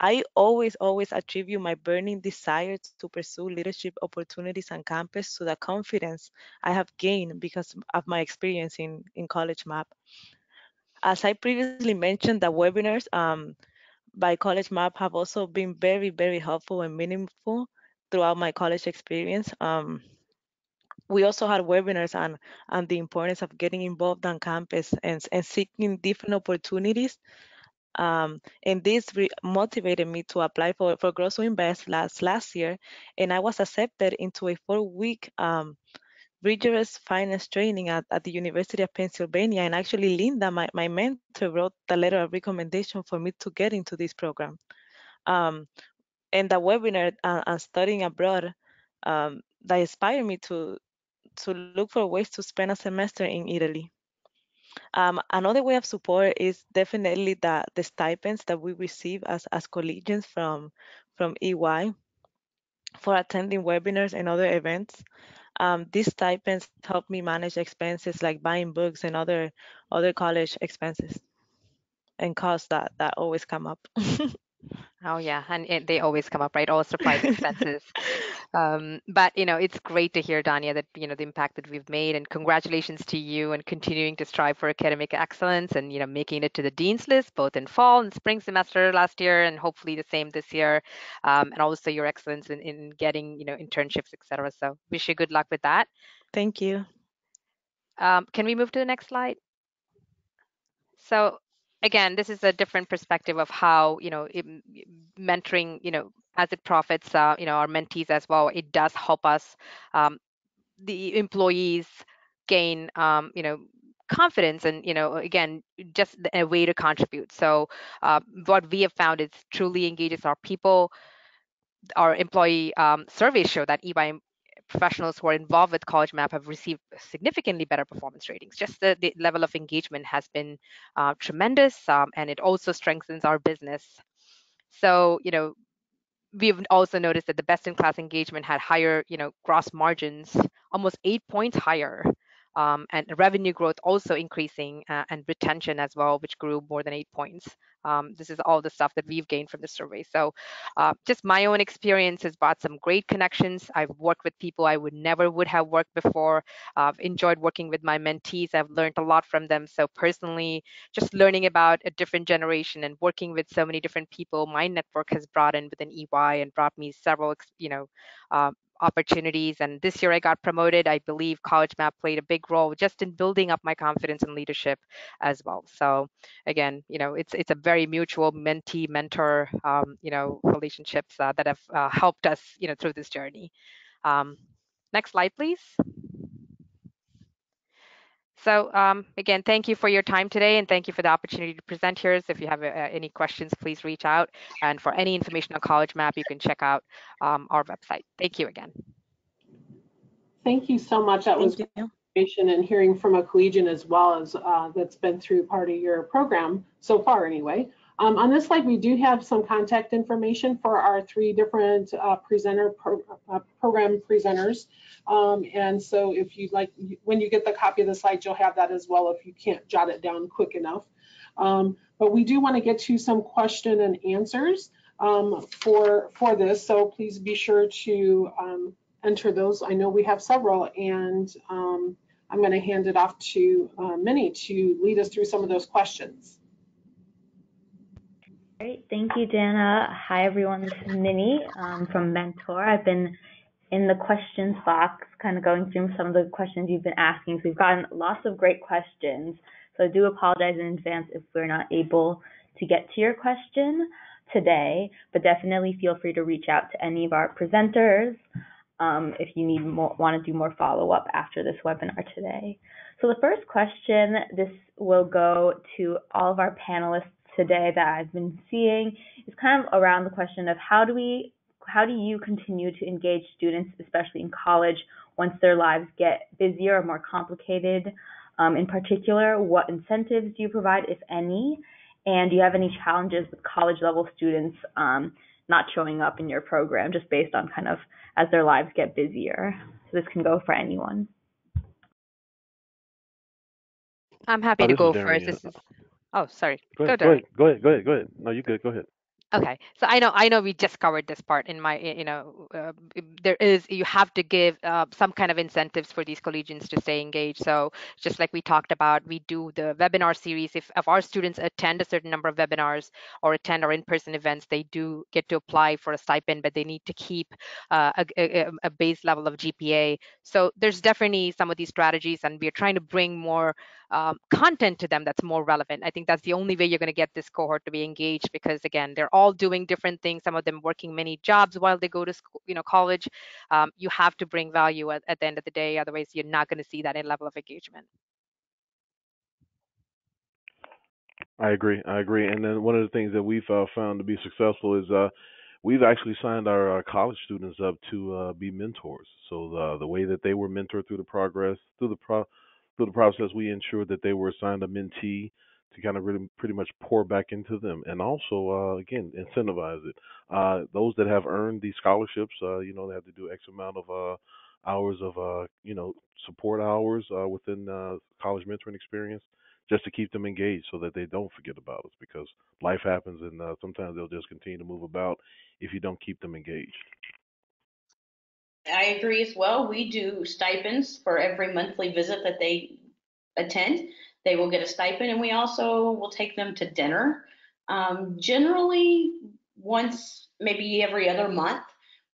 I always attribute my burning desire to pursue leadership opportunities on campus to the confidence I have gained because of my experience in College Map. As I previously mentioned, the webinars by College Map have also been very helpful and meaningful throughout my college experience. We also had webinars on the importance of getting involved on campus and seeking different opportunities, and this motivated me to apply for Grow to Invest last year, and I was accepted into a 4-week rigorous finance training at the University of Pennsylvania. And actually, Linda, my mentor, wrote the letter of recommendation for me to get into this program. Um, and the webinar on studying abroad, that inspired me to look for ways to spend a semester in Italy. Another way of support is definitely the stipends that we receive as collegians from EY for attending webinars and other events. These stipends help me manage expenses like buying books and other college expenses and costs that always come up. Oh yeah, and they always come up, right? All supplies expenses. But it's great to hear, Dania, that the impact that we've made, and congratulations to you and continuing to strive for academic excellence and making it to the dean's list both in fall and spring semester last year, and hopefully the same this year, and also your excellence in getting internships, etc. So wish you good luck with that. Thank you. Can we move to the next slide? So again, this is a different perspective of how mentoring, as it profits, our mentees as well. It does help us, the employees, gain, confidence and, again, just a way to contribute. So what we have found is truly engages our people. Our employee surveys show that EY professionals who are involved with College Map have received significantly better performance ratings. Just the level of engagement has been tremendous, and it also strengthens our business. So, we've also noticed that the best in class engagement had higher, gross margins, almost 8 points higher. And revenue growth also increasing, and retention as well, which grew more than 8 points. This is all the stuff that we've gained from the survey. So just my own experience has brought some great connections. I've worked with people I would have worked before. I've enjoyed working with my mentees. I've learned a lot from them. So personally, just learning about a different generation and working with so many different people, my network has brought in within EY and brought me several, opportunities. And this year I got promoted. I believe College Map played a big role just in building up my confidence and leadership as well. So again, it's a very mutual mentee mentor, relationships that have helped us, through this journey. Next slide, please. So again, thank you for your time today, and thank you for the opportunity to present here. So if you have any questions, please reach out. And for any information on College Map, you can check out our website. Thank you again. Thank you so much. That was Thank you. information, and hearing from a collegian as well as that's been through part of your program so far anyway. On this slide, we do have some contact information for our 3 different program presenters. And so if you'd like, when you get the copy of the slide, you'll have that as well if you can't jot it down quick enough. But we do want to get to some question and answers for this. So please be sure to enter those. I know we have several, and I'm going to hand it off to Minnie to lead us through some of those questions. Great, thank you, Dana. Hi, everyone. This is Minnie from Mentor. I've been in the questions box, kind of going through some of the questions you've been asking. So we've gotten lots of great questions. So I do apologize in advance if we're not able to get to your question today, but definitely feel free to reach out to any of our presenters if you want to do more follow-up after this webinar today. So the first question, this will go to all of our panelists today that I've been seeing, is kind of around the question of how do you continue to engage students, especially in college, once their lives get busier or more complicated? In particular, what incentives do you provide, if any? And do you have any challenges with college level students not showing up in your program, just based on kind of as their lives get busier? So this can go for anyone. I'm happy to go first. Oh, sorry. Go ahead. Go ahead. No, you good. Go ahead. Okay, so I know we just covered this part in my, you have to give some kind of incentives for these collegians to stay engaged. So just like we talked about, we do the webinar series. If our students attend a certain number of webinars or attend our in-person events, they do get to apply for a stipend, but they need to keep a base level of GPA. So there's definitely some of these strategies, and we're trying to bring more content to them that's more relevant. I think that's the only way you're going to get this cohort to be engaged, because again, they're all doing different things. Some of them working many jobs while they go to school, college. You have to bring value at the end of the day. Otherwise, you're not going to see that level of engagement. I agree. And then one of the things that we've found to be successful is we've actually signed our college students up to be mentors. So the way that they were mentored through the process, we ensured that they were assigned a mentee to kind of really pretty much pour back into them, and also again incentivize it. Those that have earned these scholarships, they have to do X amount of hours of support hours within college mentoring experience, just to keep them engaged so that they don't forget about us, because life happens, and sometimes they'll just continue to move about if you don't keep them engaged. I agree as well. We do stipends for every monthly visit that they attend. They will get a stipend, and we also will take them to dinner. Generally, once, maybe every other month,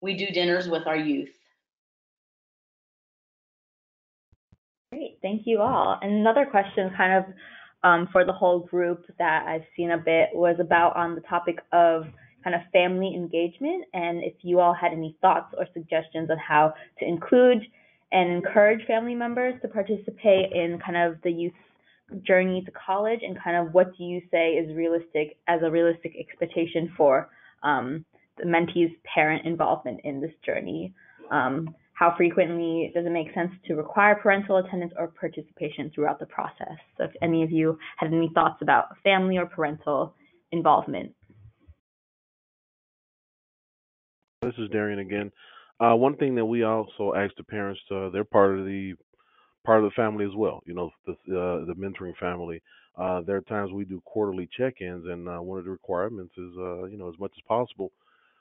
we do dinners with our youth. Great, thank you all. And another question kind of for the whole group that I've seen a bit was about on the topic of kind of family engagement, and if you all had any thoughts or suggestions on how to include and encourage family members to participate in kind of the youth journey to college, and kind of what do you say is realistic as a realistic expectation for the mentee's parent involvement in this journey? How frequently does it make sense to require parental attendance or participation throughout the process? So if any of you have any thoughts about family or parental involvement. This is Darion again. One thing that we also ask the parents, they're part of the family as well. You know, the mentoring family. There are times we do quarterly check-ins, and one of the requirements is, as much as possible,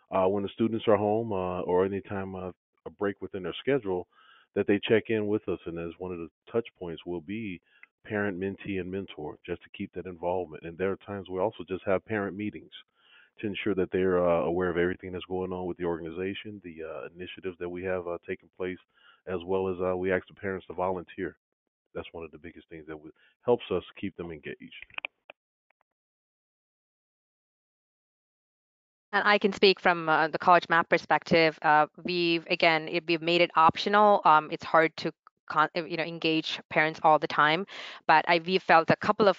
when the students are home or anytime a break within their schedule, that they check in with us. And as one of the touch points will be parent, mentee, and mentor, just to keep that involvement. And there are times we also just have parent meetings to ensure that they're aware of everything that's going on with the organization, the initiatives that we have taking place, as well as we ask the parents to volunteer. That's one of the biggest things that helps us keep them engaged. And I can speak from the college map perspective. We've made it optional. It's hard to engage parents all the time, but we've felt a couple of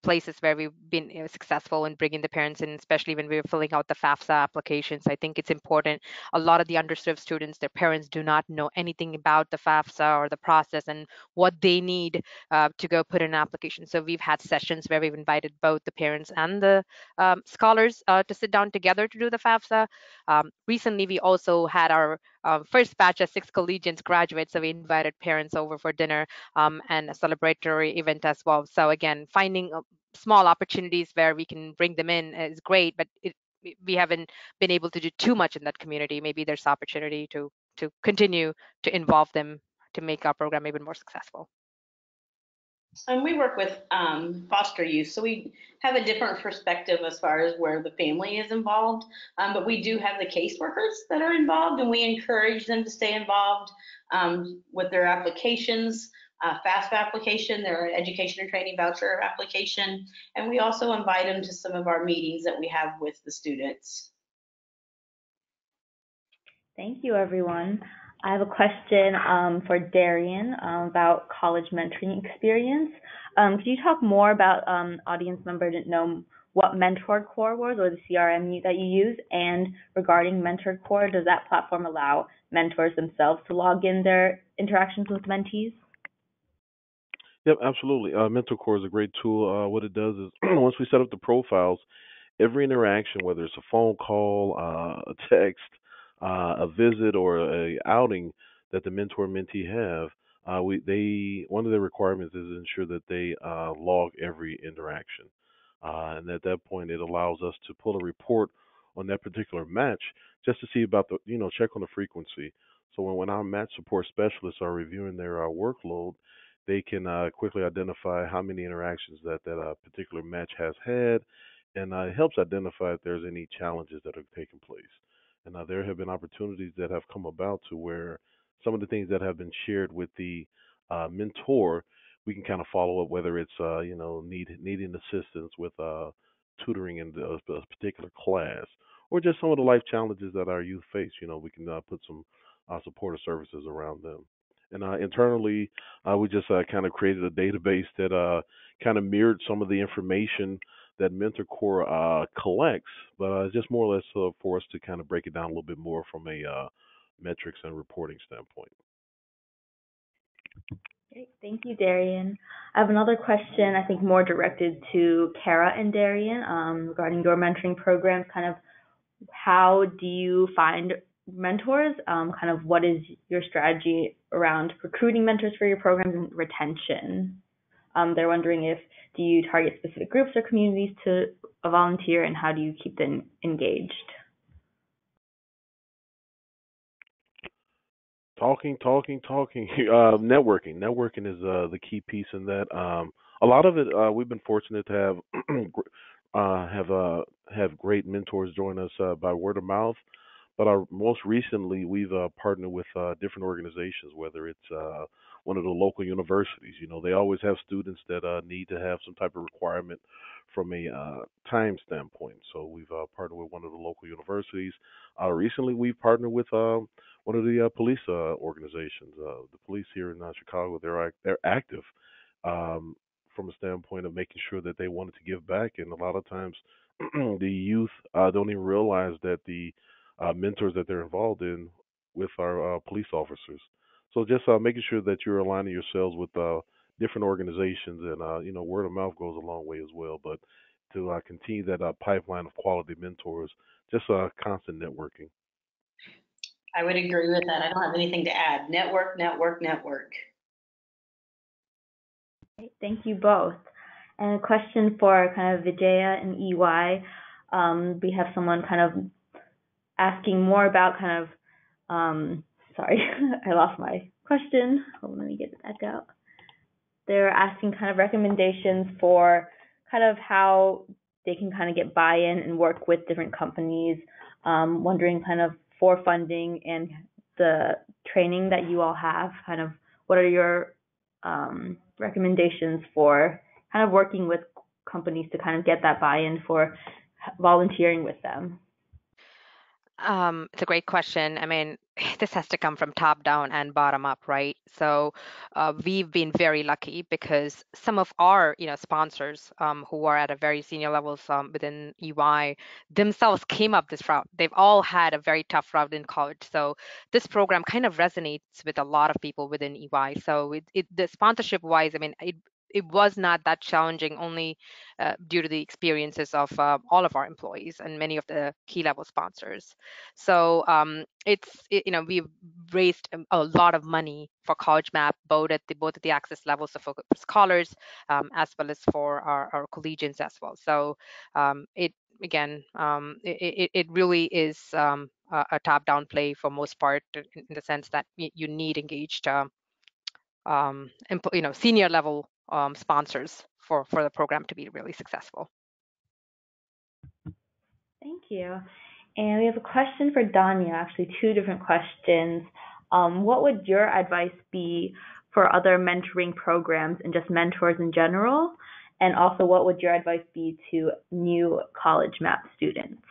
places where we've been successful in bringing the parents in, especially when we were filling out the FAFSA applications. I think it's important. A lot of the underserved students, their parents do not know anything about the FAFSA or the process and what they need to go put in an application. So we've had sessions where we've invited both the parents and the scholars to sit down together to do the FAFSA. Recently, we also had our first batch of 6 collegians graduate, so we invited parents over for dinner and a celebratory event as well. So again, finding small opportunities where we can bring them in is great, but we haven't been able to do too much in that community. Maybe there's opportunity to continue to involve them to make our program even more successful. And we work with foster youth, so we have a different perspective as far as where the family is involved. But we do have the caseworkers that are involved, and we encourage them to stay involved with their applications, FAFSA application, their education and training voucher application, and we also invite them to some of our meetings that we have with the students. Thank you, everyone. I have a question for Darion about college mentoring experience. Could you talk more about audience member didn't know what Mentor Core was or the CRM that you use? And regarding Mentor Core, does that platform allow mentors themselves to log in their interactions with mentees? Yep, absolutely. Mentor Core is a great tool. What it does is once we set up the profiles, every interaction, whether it's a phone call, a text, a visit, or a outing that the mentor mentee have, one of the requirements is to ensure that they log every interaction, and at that point, it allows us to pull a report on that particular match just to see about check on the frequency. So when our match support specialists are reviewing their workload, they can quickly identify how many interactions that particular match has had, and it helps identify if there's any challenges that are taking place. And there have been opportunities that have come about to where some of the things that have been shared with the mentor, we can kind of follow up, whether it's needing assistance with tutoring in a particular class, or just some of the life challenges that our youth face. We can put some supportive services around them. And internally, we just kind of created a database that kind of mirrored some of the information that Mentor Core collects, but it's just more or less for us to kind of break it down a little bit more from a metrics and reporting standpoint. Great. Thank you, Darion. I have another question, I think more directed to Cara and Darion regarding your mentoring programs. Kind of how do you find mentors? Kind of what is your strategy around recruiting mentors for your programs and retention? They're wondering do you target specific groups or communities to volunteer, and how do you keep them engaged? Talking. Networking. Networking is the key piece in that. A lot of it, we've been fortunate to have great mentors join us by word of mouth. But most recently, we've partnered with different organizations, whether it's one of the local universities. They always have students that need to have some type of requirement from a time standpoint. So we've partnered with one of the local universities. Recently, we've partnered with one of the police organizations. The police here in Chicago, they're active from a standpoint of making sure that they wanted to give back. And a lot of times, the youth don't even realize that the mentors that they're involved in with our police officers. So just making sure that you're aligning yourselves with different organizations, and word of mouth goes a long way as well. But to continue that pipeline of quality mentors, just constant networking. I would agree with that. I don't have anything to add. Network, network, network. Okay, thank you both. And a question for kind of Vijaya and EY. We have someone kind of asking more about kind of, sorry, I lost my question. Hold on, let me get it back out. They're asking kind of recommendations for kind of how they can kind of get buy-in and work with different companies, wondering kind of for funding and the training that you all have, kind of what are your recommendations for kind of working with companies to kind of get that buy-in for volunteering with them? It's a great question. I mean, this has to come from top down and bottom up, right? So we've been very lucky because some of our, sponsors who are at a very senior levels within EY themselves came up this route. They've all had a very tough route in college. So this program kind of resonates with a lot of people within EY. So the sponsorship wise, I mean, it was not that challenging only due to the experiences of all of our employees and many of the key level sponsors. So we've raised a lot of money for College Map, both at the access levels of for scholars as well as for our collegians as well. So it really is a top-down play for most part in the sense that you need engaged senior level sponsors for the program to be really successful. Thank you. And we have a question for Dania, actually two different questions. What would your advice be for other mentoring programs and just mentors in general? And also, what would your advice be to new College Map students?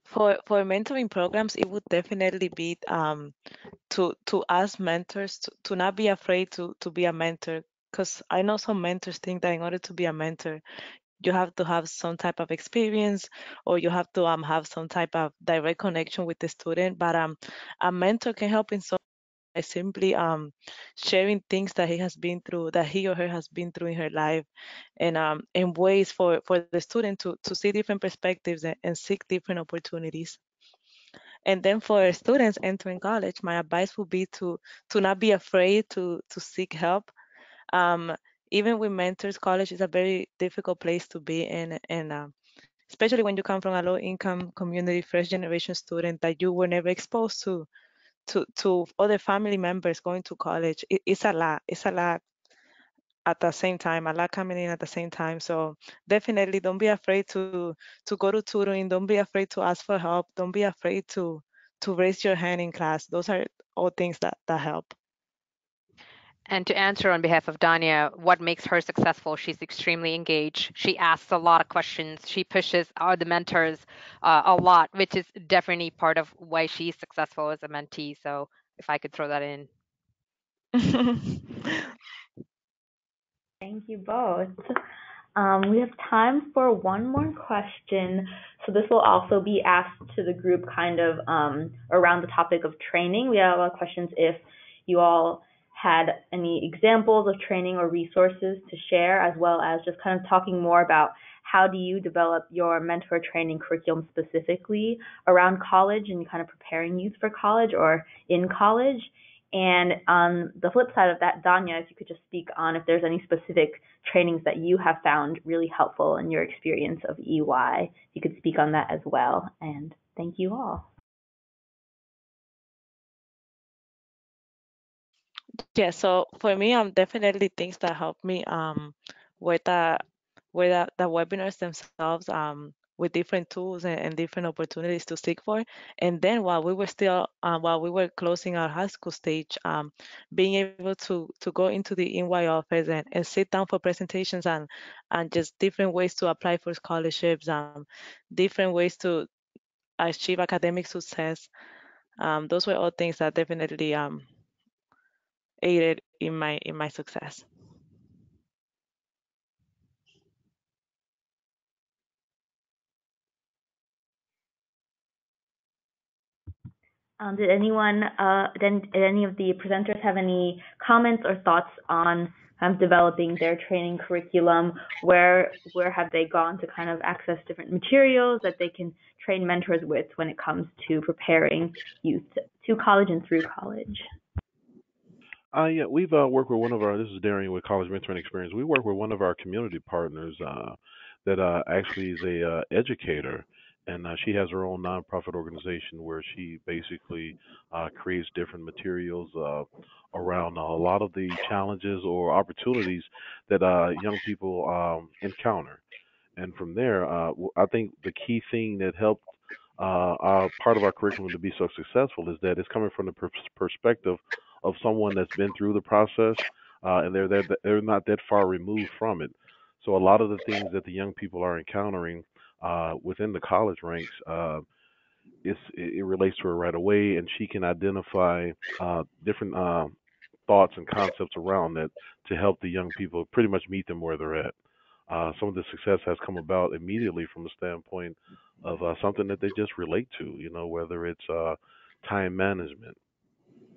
For mentoring programs, it would definitely be to ask mentors to not be afraid to be a mentor. Because I know some mentors think that in order to be a mentor, you have to have some type of experience or you have to have some type of direct connection with the student. But a mentor can help in some by simply sharing things that he has been through, that he or her has been through in her life, and ways for the student to see different perspectives and seek different opportunities. And then for students entering college, my advice would be to not be afraid to seek help. Um, Even with mentors, college is a very difficult place to be in, and especially when you come from a low-income community, first-generation student that you were never exposed to other family members going to college. It's a lot. It's a lot at the same time, a lot coming in at the same time. So definitely don't be afraid to go to tutoring. Don't be afraid to ask for help. Don't be afraid to raise your hand in class. Those are all things that help. And to answer on behalf of Dania, what makes her successful? She's extremely engaged. She asks a lot of questions. She pushes the mentors a lot, which is definitely part of why she's successful as a mentee. So if I could throw that in. Thank you both. We have time for one more question. So this will also be asked to the group kind of around the topic of training. We have a lot of questions if you all had any examples of training or resources to share, as well as just kind of talking more about how do you develop your mentor training curriculum specifically around college and kind of preparing youth for college or in college. And on the flip side of that, Dania, if you could just speak on if there's any specific trainings that you have found really helpful in your experience of EY, if you could speak on that as well. And thank you all. Yeah, so for me, definitely things that help me with the the webinars themselves with different tools and different opportunities to seek for. And then while we were closing our high school stage, being able to go into the NY office and sit down for presentations and just different ways to apply for scholarships, different ways to achieve academic success. Those were all things that definitely aided in my success. Did anyone, did any of the presenters have any comments or thoughts on developing their training curriculum? Where have they gone to kind of access different materials that they can train mentors with when it comes to preparing youth to college and through college? Yeah, we've worked with one of our. This is Darion with College Mentoring Experience. We work with one of our community partners that actually is a educator, and she has her own nonprofit organization where she basically creates different materials around a lot of the challenges or opportunities that young people encounter. And from there, I think the key thing that helped our part of our curriculum to be so successful is that it's coming from the perspective of someone that's been through the process, and they're not that far removed from it. So a lot of the things that the young people are encountering within the college ranks, it relates to her right away, and she can identify different thoughts and concepts around that to help the young people pretty much meet them where they're at. Some of the success has come about immediately from the standpoint of something that they just relate to, whether it's time management,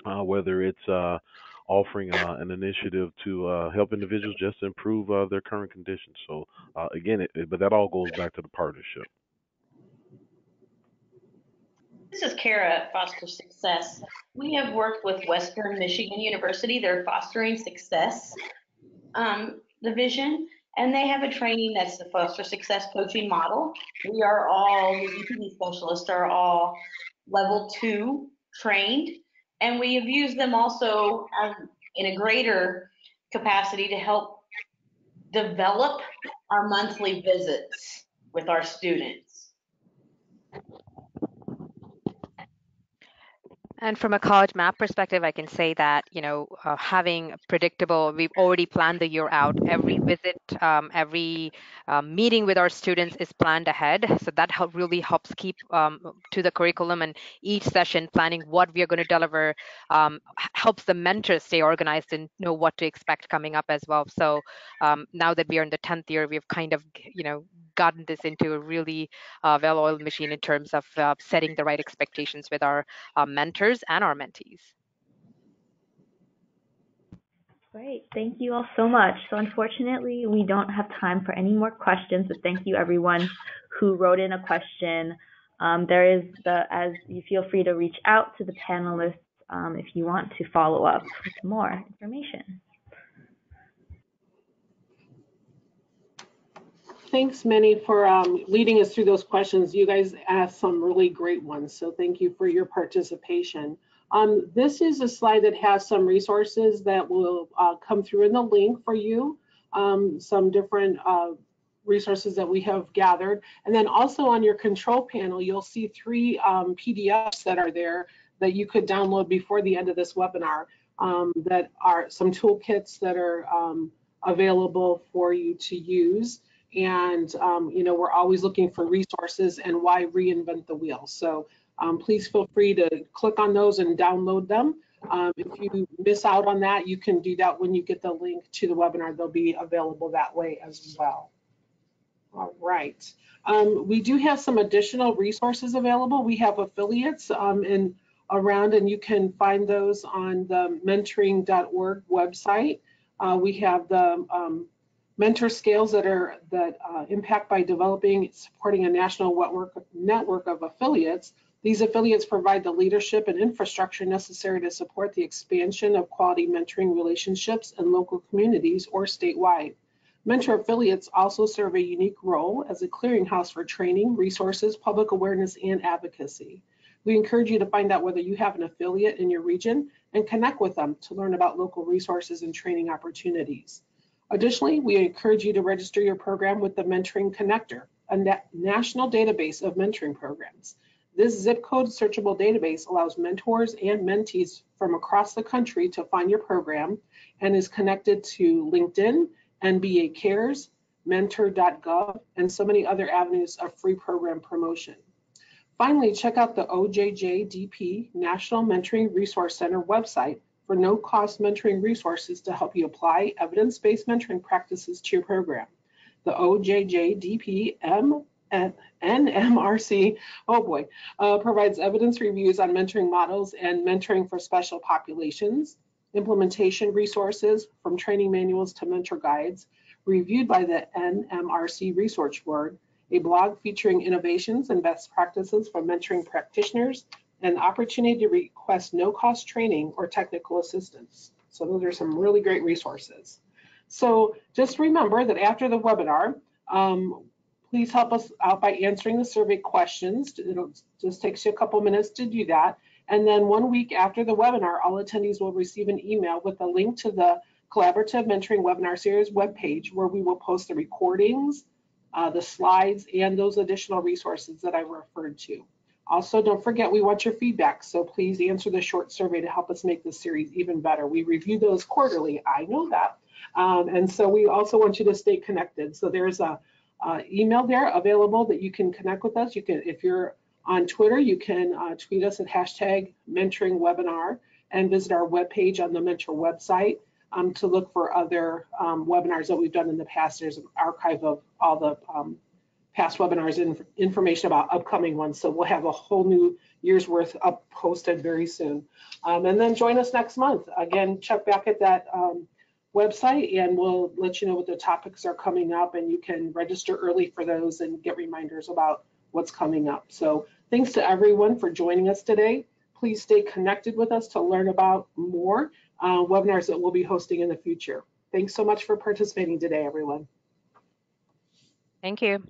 whether it's offering an initiative to help individuals just improve their current conditions. So again, but that all goes back to the partnership. This is Cara at Foster Success. We have worked with Western Michigan University, their Fostering Success division, and they have a training that's the Foster Success coaching model. We are all, the EPD specialists are all level 2 trained, and we have used them also in a greater capacity to help develop our monthly visits with our students. And from a college map perspective, I can say that, having predictable, we've already planned the year out. Every visit, every meeting with our students is planned ahead. So that really helps keep to the curriculum, and each session planning what we are going to deliver helps the mentors stay organized and know what to expect coming up as well. So now that we are in the 10th year, we've kind of, gotten this into a really well-oiled machine in terms of setting the right expectations with our mentors and our mentees. Great, thank you all so much. So unfortunately, we don't have time for any more questions, but thank you everyone who wrote in a question. There is as you feel free to reach out to the panelists if you want to follow up with more information. Thanks, Minnie, for leading us through those questions. You guys asked some really great ones, so thank you for your participation. This is a slide that has some resources that will come through in the link for you, some different resources that we have gathered. And then also on your control panel, you'll see 3 PDFs that are there that you could download before the end of this webinar, that are some toolkits that are available for you to use. And we're always looking for resources, and why reinvent the wheel. So please feel free to click on those and download them. If you miss out on that, you can do that when you get the link to the webinar. They'll be available that way as well. All right. We do have some additional resources available. We have affiliates around, and you can find those on the mentoring.org website. We have the mentor scales that impact by developing, supporting a national network of affiliates. These affiliates provide the leadership and infrastructure necessary to support the expansion of quality mentoring relationships in local communities or statewide. Mentor affiliates also serve a unique role as a clearinghouse for training, resources, public awareness, and advocacy. We encourage you to find out whether you have an affiliate in your region and connect with them to learn about local resources and training opportunities. Additionally, we encourage you to register your program with the Mentoring Connector, a national database of mentoring programs. This zip code searchable database allows mentors and mentees from across the country to find your program, and is connected to LinkedIn, NBA Cares, mentor.gov, and so many other avenues of free program promotion. Finally, check out the OJJDP National Mentoring Resource Center website for no-cost mentoring resources to help you apply evidence-based mentoring practices to your program. The OJJDP NMRC, oh boy, provides evidence reviews on mentoring models and mentoring for special populations, implementation resources from training manuals to mentor guides, reviewed by the NMRC Resource Board, a blog featuring innovations and best practices for mentoring practitioners, and opportunity to request no-cost training or technical assistance. So those are some really great resources. So just remember that after the webinar, please help us out by answering the survey questions. It just takes you a couple minutes to do that. And then 1 week after the webinar, all attendees will receive an email with a link to the Collaborative Mentoring Webinar Series webpage, where we will post the recordings, the slides, and those additional resources that I referred to. Also, don't forget, we want your feedback, so please answer the short survey to help us make this series even better. We review those quarterly, I know that. And so we also want you to stay connected. So there's a email there available that you can connect with us. You can, if you're on Twitter, you can tweet us at #mentoringwebinar and visit our webpage on the Mentor website to look for other webinars that we've done in the past. There's an archive of all the past webinars and information about upcoming ones. So we'll have a whole new year's worth up posted very soon. And then join us next month. Again, check back at that website and we'll let you know what the topics are coming up, and you can register early for those and get reminders about what's coming up. So thanks to everyone for joining us today. Please stay connected with us to learn about more webinars that we'll be hosting in the future. Thanks so much for participating today, everyone. Thank you.